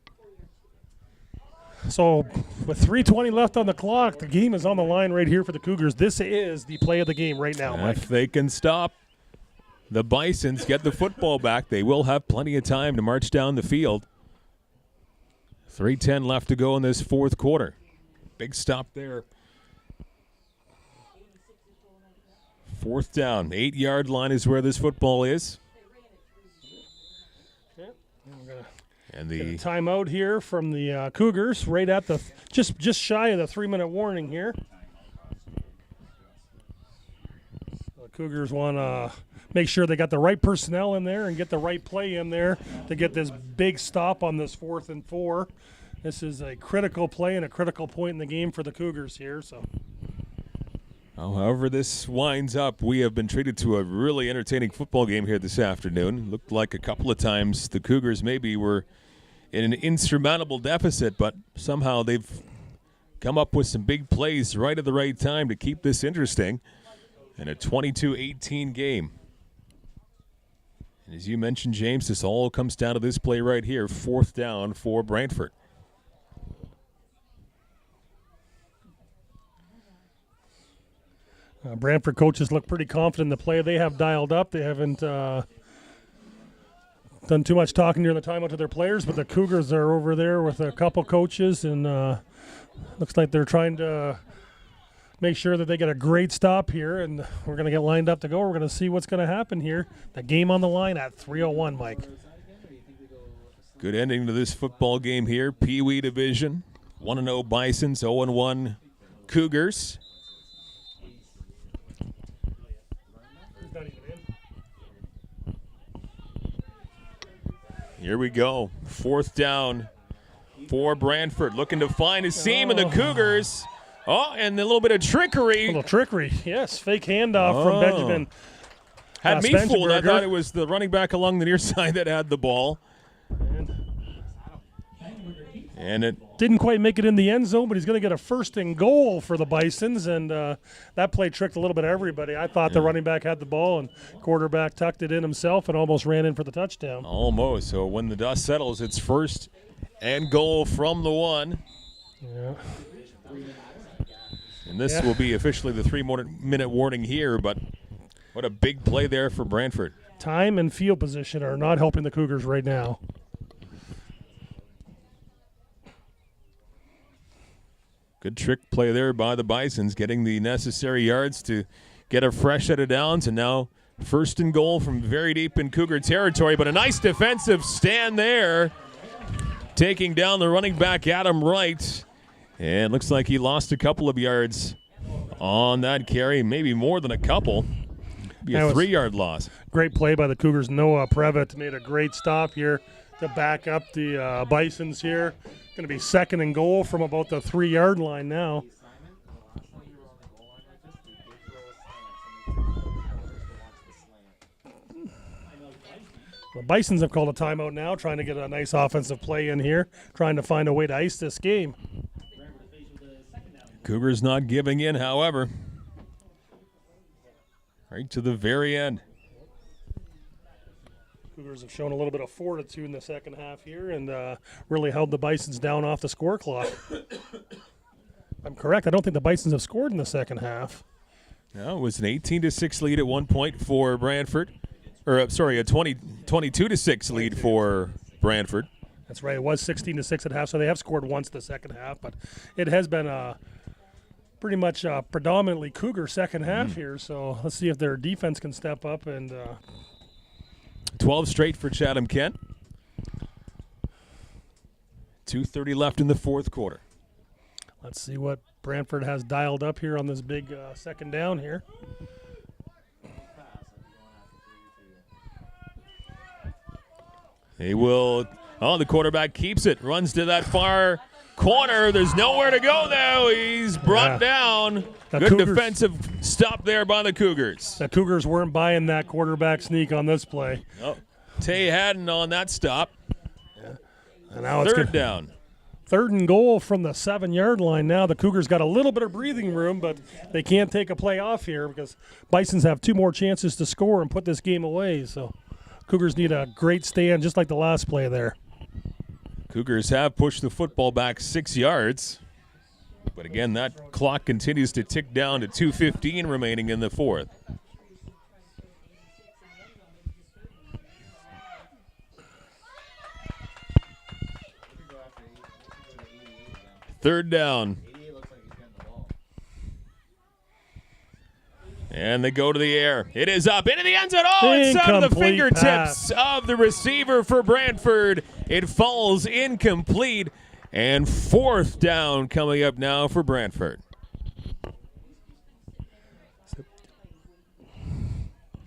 So with 3:20 left on the clock, the game is on the line right here for the Cougars. This is the play of the game right now, Mike. If they can stop the Bisons, get the football back, they will have plenty of time to march down the field. 3:10 left to go in this fourth quarter. Big stop there. 4th down. 8-yard line is where this football is. And Get a the timeout here from the Cougars, right at the just shy of the 3-minute warning here. The Cougars want to make sure they got the right personnel in there and get the right play in there to get this big stop on this 4th and 4. This is a critical play and a critical point in the game for the Cougars here. So, however this winds up, we have been treated to a really entertaining football game here this afternoon. Looked like a couple of times the Cougars maybe were in an insurmountable deficit, but somehow they've come up with some big plays right at the right time to keep this interesting in a 22-18 game. And as you mentioned, James, this all comes down to this play right here, 4th down for Brantford. Brantford coaches look pretty confident in the play they have dialed up. They haven't done too much talking during the timeout to their players, but the Cougars are over there with a couple coaches, and looks like they're trying to make sure that they get a great stop here, and we're going to get lined up to go. We're going to see what's going to happen here. The game on the line at 3:01, Mike. Good ending to this football game here. Peewee Division, 1-0 Bisons, 0-1 Cougars. Here we go. 4th down for Brantford. Looking to find a seam in the Cougars. Oh, and a little bit of trickery. A little trickery, yes. Fake handoff from Benjamin. Had me fooled. I thought it was the running back along the near side that had the ball. And it didn't quite make it in the end zone, but he's going to get a 1st and goal for the Bisons, and that play tricked a little bit of everybody. I thought the running back had the ball, and quarterback tucked it in himself and almost ran in for the touchdown. Almost. So when the dust settles, it's 1st and goal from the 1. Yeah. And this will be officially the 3-minute warning here, but what a big play there for Brantford. Time and field position are not helping the Cougars right now. Good trick play there by the Bisons, getting the necessary yards to get a fresh set of downs, and now 1st and goal from very deep in Cougar territory, but a nice defensive stand there, taking down the running back Adam Wright, and looks like he lost a couple of yards on that carry, maybe more than a couple. Be a 3-yard loss. Great play by the Cougars. Noah Previtt made a great stop here to back up the Bisons here. Going to be 2nd and goal from about the 3-yard line now. The Bisons have called a timeout now, trying to get a nice offensive play in here, trying to find a way to ice this game. Cougars not giving in, however. Right to the very end. Cougars have shown a little bit of fortitude in the second half here and really held the Bisons down off the score clock. I'm correct. I don't think the Bisons have scored in the second half. No, it was an 18-6 lead at one point for Brantford. Or, sorry, a 22-6 lead for Brantford. That's right. It was 16-6 at half, so they have scored once the second half. But it has been pretty much predominantly Cougar second half here. So let's see if their defense can step up and 12 straight for Chatham-Kent. 2:30 left in the 4th quarter. Let's see what Brantford has dialed up here on this big second down here. They will. Oh, the quarterback keeps it. Runs to that far corner. There's nowhere to go, though. He's brought down. Good Cougars, defensive stop there by the Cougars. The Cougars weren't buying that quarterback sneak on this play. Oh, Tay Haddon on that stop. Yeah. And now Third down. 3rd and goal from the 7-yard line now. The Cougars got a little bit of breathing room, but they can't take a play off here because Bisons have 2 more chances to score and put this game away. So Cougars need a great stand just like the last play there. Cougars have pushed the football back 6 yards. But again, that clock continues to tick down to 2:15 remaining in the 4th. Third down. And they go to the air. It is up into the end zone. Oh, it's out of the Incomplete fingertips pass. of the receiver for Brantford. It falls incomplete. And 4th down coming up now for Brantford.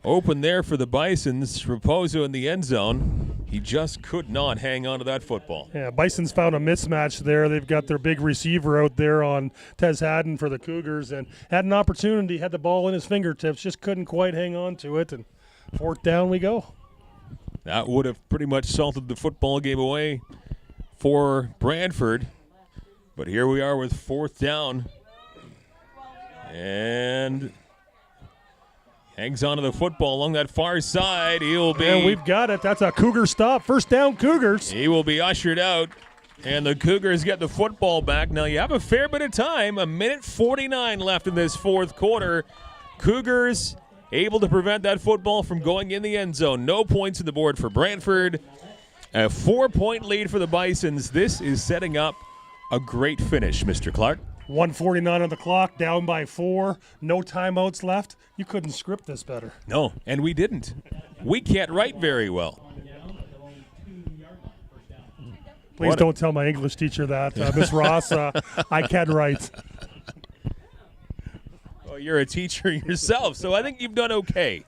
Open there for the Bisons. Raposo in the end zone. He just could not hang on to that football. Yeah, Bison's found a mismatch there. They've got their big receiver out there on Tez Haddon for the Cougars and had an opportunity, had the ball in his fingertips, just couldn't quite hang on to it. And 4th down we go. That would have pretty much salted the football game away for Brantford. But here we are with 4th down. And hangs onto the football along that far side. He'll be. And we've got it. That's a Cougar stop. 1st down, Cougars. He will be ushered out. And the Cougars get the football back. Now you have a fair bit of time. 1:49 left in this 4th quarter. Cougars able to prevent that football from going in the end zone. No points on the board for Brantford. A 4-point lead for the Bisons. This is setting up a great finish, Mr. Clark. 1:49 on the clock, down by 4. No timeouts left. You couldn't script this better. No, and we didn't. We can't write very well. Please don't tell my English teacher that, Miss Ross. I can write. Well, you're a teacher yourself, so I think you've done okay.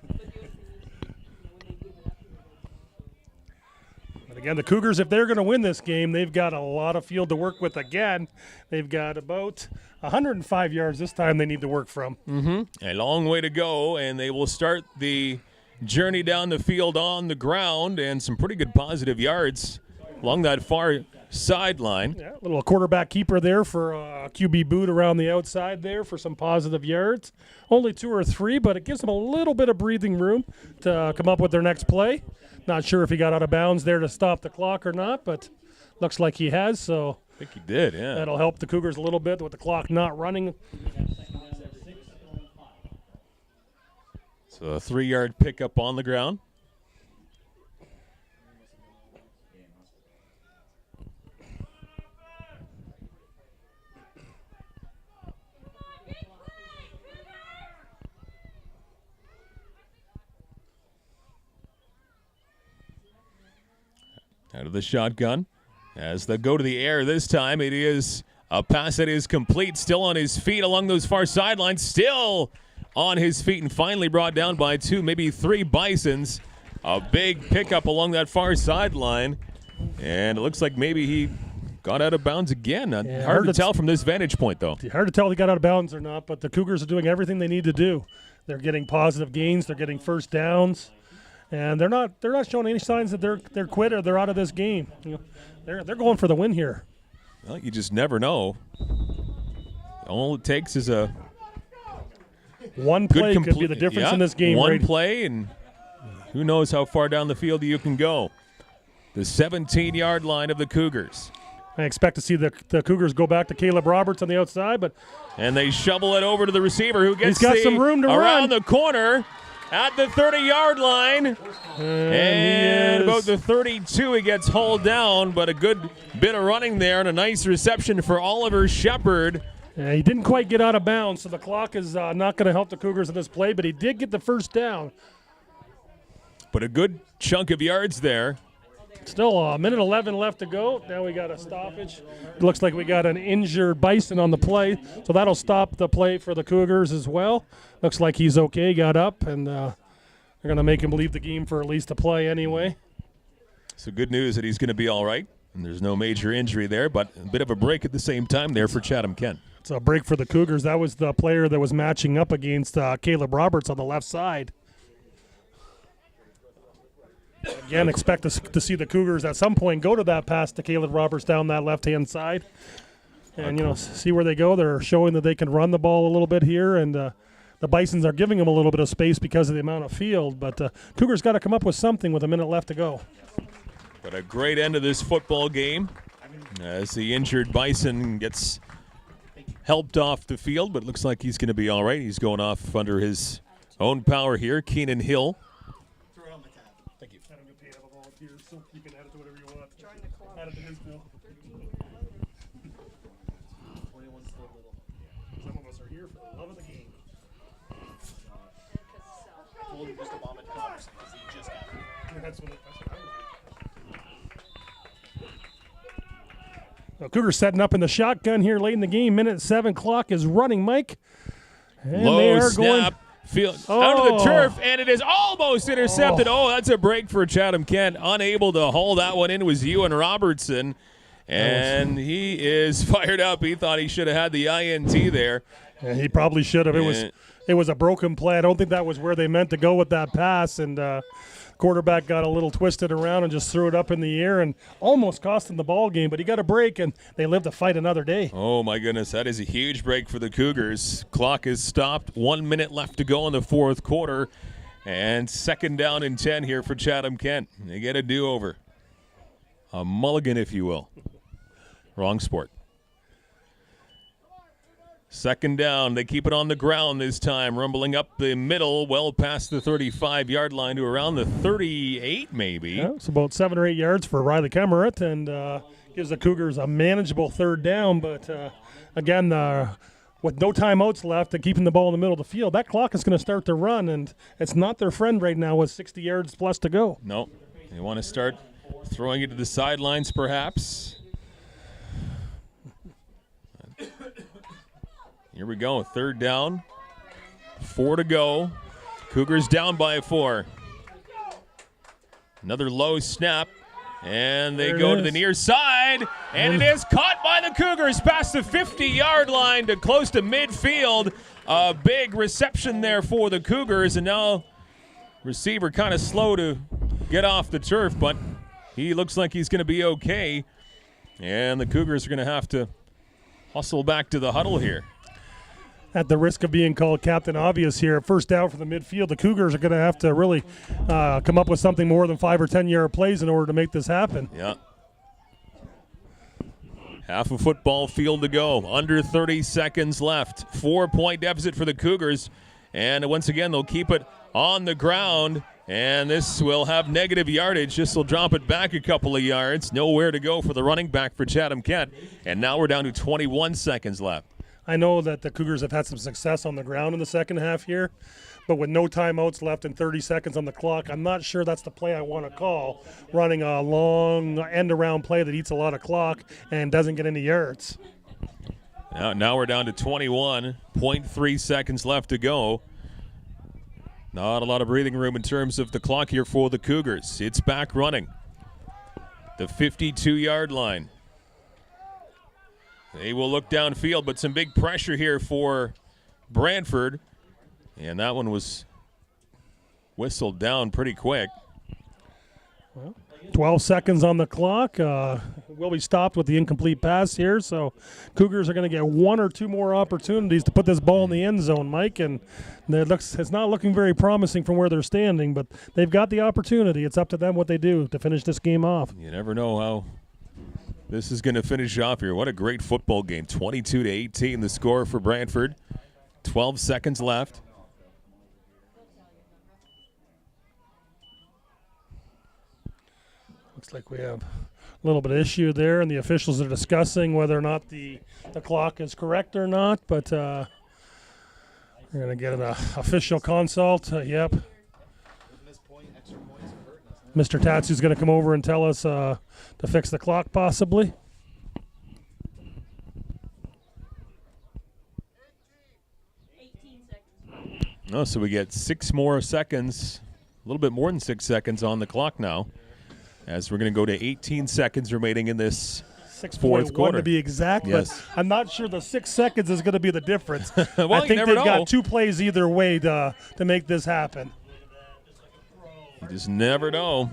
But again, the Cougars, if they're going to win this game, they've got a lot of field to work with again. They've got about 105 yards this time they need to work from. A long way to go, and they will start the journey down the field on the ground, and some pretty good positive yards along that far sideline. Yeah, a little quarterback keeper there for QB boot around the outside there for some positive yards. Only 2 or 3, but it gives them a little bit of breathing room to come up with their next play. Not sure if he got out of bounds there to stop the clock or not, but looks like he has, so I think he did, yeah. that'll help the Cougars a little bit with the clock not running. So a 3-yard pickup on the ground. Out of the shotgun. As they go to the air this time, it is a pass that is complete. Still on his feet along those far sidelines. Still on his feet and finally brought down by 2, maybe 3 Bisons. A big pickup along that far sideline. And it looks like maybe he got out of bounds again. Hard to tell from this vantage point, though. Hard to tell if he got out of bounds or not, but the Cougars are doing everything they need to do. They're getting positive gains. They're getting first downs. And they're not showing any signs that they're quit or they're out of this game. You know, they're going for the win here. Well, you just never know. All it takes is a one play could be the difference in this game. One play, and who knows how far down the field you can go. The 17-yard line of the Cougars. I expect to see the Cougars go back to Caleb Roberts on the outside, and they shovel it over to the receiver who gets he's got some room to around run. the corner. At the 30-yard line, and about the 32, he gets hauled down, but a good bit of running there and a nice reception for Oliver Shepard. Yeah, he didn't quite get out of bounds, so the clock is not going to help the Cougars in this play, but he did get the first down. But a good chunk of yards there. Still a minute 11 left to go. Now we got a stoppage. It looks like we got an injured Bison on the play, so that'll stop the play for the Cougars as well. Looks like he's okay, got up, and they're going to make him leave the game for at least a play anyway. So good news that he's going to be all right, and there's no major injury there, but a bit of a break at the same time there for Chatham-Kent. It's a break for the Cougars. That was the player that was matching up against Caleb Roberts on the left side. Again, expect to see the Cougars at some point go to that pass to Caleb Roberts down that left-hand side. And, see where they go. They're showing that they can run the ball a little bit here, and the Bisons are giving them a little bit of space because of the amount of field. But Cougars got to come up with something with a minute left to go. But a great end of this football game as the injured Bison gets helped off the field, but looks like he's going to be all right. He's going off under his own power here. Keenan Hill. Thank you. Adam, you'll pay to have a volunteer, so you can add it to whatever you want. Add it to his bill. 21's still little. Some of us are here for the love of the game. told him just to vomit cups because he just happened. That's what I would do. Cougars setting up in the shotgun here late in the game. Minute 7 clock is running, Mike. And Low they are snap. Out of the turf, and it is almost intercepted. Oh, that's a break for Chatham-Kent. Unable to haul that one in was Ewan Robertson. And he is fired up. He thought he should have had the INT there. And he probably should have. It was a broken play. I don't think that was where they meant to go with that pass. And quarterback got a little twisted around and just threw it up in the air and almost cost him the ball game. But he got a break, and they live to fight another day. Oh, my goodness. That is a huge break for the Cougars. Clock is stopped. 1 minute left to go in the fourth quarter. And 2nd down and 10 here for Chatham-Kent. They get a do-over. A mulligan, if you will. Wrong sport. 2nd down. They keep it on the ground this time, rumbling up the middle, well past the 35-yard line to around the 38, maybe. Yeah, it's about 7 or 8 yards for Riley Kemmerett, and gives the Cougars a manageable 3rd down. But, again, with no timeouts left and keeping the ball in the middle of the field, that clock is going to start to run, and it's not their friend right now with 60 yards plus to go. No. They want to start throwing it to the sidelines, perhaps. Here we go, 3rd down, 4 to go. Cougars down by 4. Another low snap, and they go to the near side, and it is caught by the Cougars past the 50-yard line to close to midfield. A big reception there for the Cougars, and now receiver kind of slow to get off the turf, but he looks like he's going to be okay, and the Cougars are going to have to hustle back to the huddle here. At the risk of being called Captain Obvious here, 1st down from the midfield, the Cougars are going to have to really come up with something more than 5 or 10-yard plays in order to make this happen. Yeah. Half a football field to go. Under 30 seconds left. 4-point deficit for the Cougars. And once again, they'll keep it on the ground. And this will have negative yardage. This will drop it back a couple of yards. Nowhere to go for the running back for Chatham-Kent. And now we're down to 21 seconds left. I know that the Cougars have had some success on the ground in the second half here, but with no timeouts left and 30 seconds on the clock, I'm not sure that's the play I want to call, running a long end-around play that eats a lot of clock and doesn't get any yards. Now we're down to 21.3 seconds left to go. Not a lot of breathing room in terms of the clock here for the Cougars. It's back running. The 52-yard line. They will look downfield, but some big pressure here for Brantford. And that one was whistled down pretty quick. Well, 12 seconds on the clock. Will be stopped with the incomplete pass here. So Cougars are going to get 1 or 2 more opportunities to put this ball in the end zone, Mike. And it's not looking very promising from where they're standing, but they've got the opportunity. It's up to them what they do to finish this game off. You never know how this is going to finish off here. What a great football game. 22-18 the score for Brantford. 12 seconds left. Looks like we have a little bit of issue there, and the officials are discussing whether or not the clock is correct or not, but we're going to get an official consult. Yep. Mr. Tatsu's going to come over and tell us to fix the clock, possibly. Oh, so we get 6 more seconds, a little bit more than 6 seconds on the clock now, as we're going to go to 18 seconds remaining in this fourth quarter. 6.1 to be exact, yes. But I'm not sure the 6 seconds is going to be the difference. Well, I think they've got 2 plays either way to make this happen. You just never know.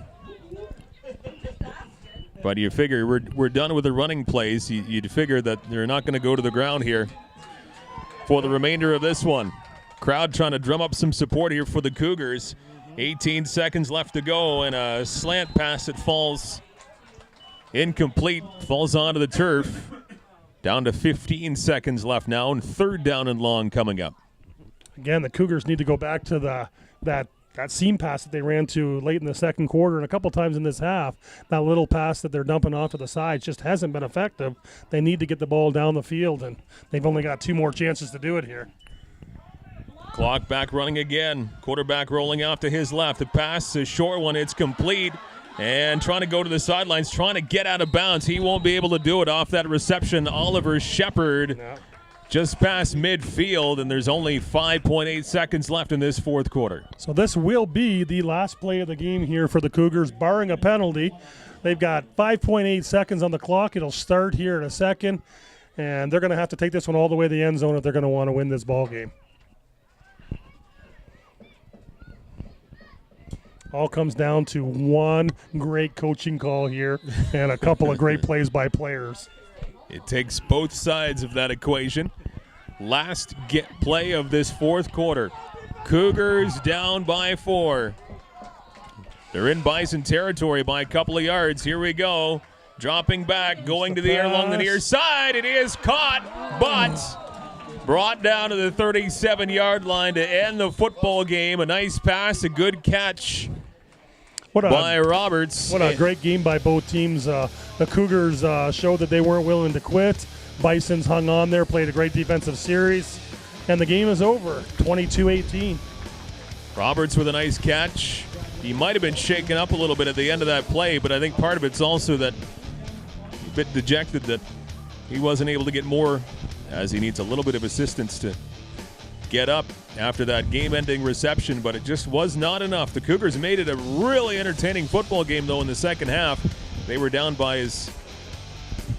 But you figure we're done with the running plays. You'd figure that they're not going to go to the ground here for the remainder of this one. Crowd trying to drum up some support here for the Cougars. 18 seconds left to go, and a slant pass that falls incomplete, falls onto the turf. Down to 15 seconds left now, and 3rd down and long coming up. Again, the Cougars need to go back to that seam pass that they ran to late in the second quarter and a couple times in this half. That little pass that they're dumping off to the sides just hasn't been effective. They need to get the ball down the field, and they've only got 2 more chances to do it here. Clock back running again. Quarterback rolling out to his left. The pass, a short one. It's complete. And trying to go to the sidelines, trying to get out of bounds. He won't be able to do it off that reception. Oliver Shepard just past midfield, and there's only 5.8 seconds left in this fourth quarter. So this will be the last play of the game here for the Cougars, barring a penalty. They've got 5.8 seconds on the clock. It'll start here in a second, and they're going to have to take this one all the way to the end zone if they're going to want to win this ball game. All comes down to one great coaching call here and a couple of great plays by players. It takes both sides of that equation. Last play of this fourth quarter. Cougars down by 4. They're in Bison territory by a couple of yards. Here we go. Dropping back, going to the air along the near side. It is caught, but brought down to the 37-yard line to end the football game. A nice pass, a good catch by Roberts. What a great game by both teams. The Cougars showed that they weren't willing to quit. Bisons hung on there, played a great defensive series, and the game is over, 22-18. Roberts with a nice catch. He might have been shaken up a little bit at the end of that play, but I think part of it's also that he's a bit dejected that he wasn't able to get more, as he needs a little bit of assistance to get up after that game-ending reception, but it just was not enough. The Cougars made it a really entertaining football game, though, in the second half. They were down by as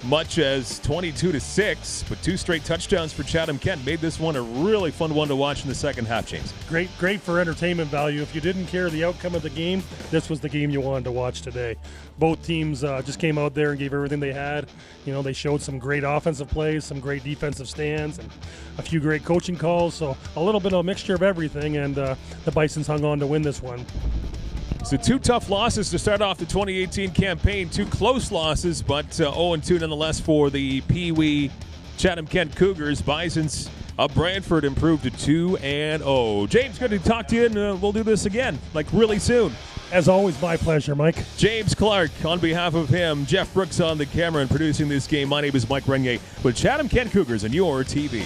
much as 22-6, but 2 straight touchdowns for Chatham-Kent made this one a really fun one to watch in the second half, James. Great for entertainment value. If you didn't care the outcome of the game, this was the game you wanted to watch today. Both teams just came out there and gave everything they had. You know, they showed some great offensive plays, some great defensive stands, and a few great coaching calls. So a little bit of a mixture of everything, and the Bisons hung on to win this one. So 2 tough losses to start off the 2018 campaign. 2 close losses, but 0-2 nonetheless for the Peewee Chatham-Kent Cougars. Bisons of Brantford improved to 2-0. James, good to talk to you, and we'll do this again, like really soon. As always, my pleasure, Mike. James Clark, on behalf of him, Jeff Brooks on the camera and producing this game. My name is Mike Renier with Chatham-Kent Cougars on your TV.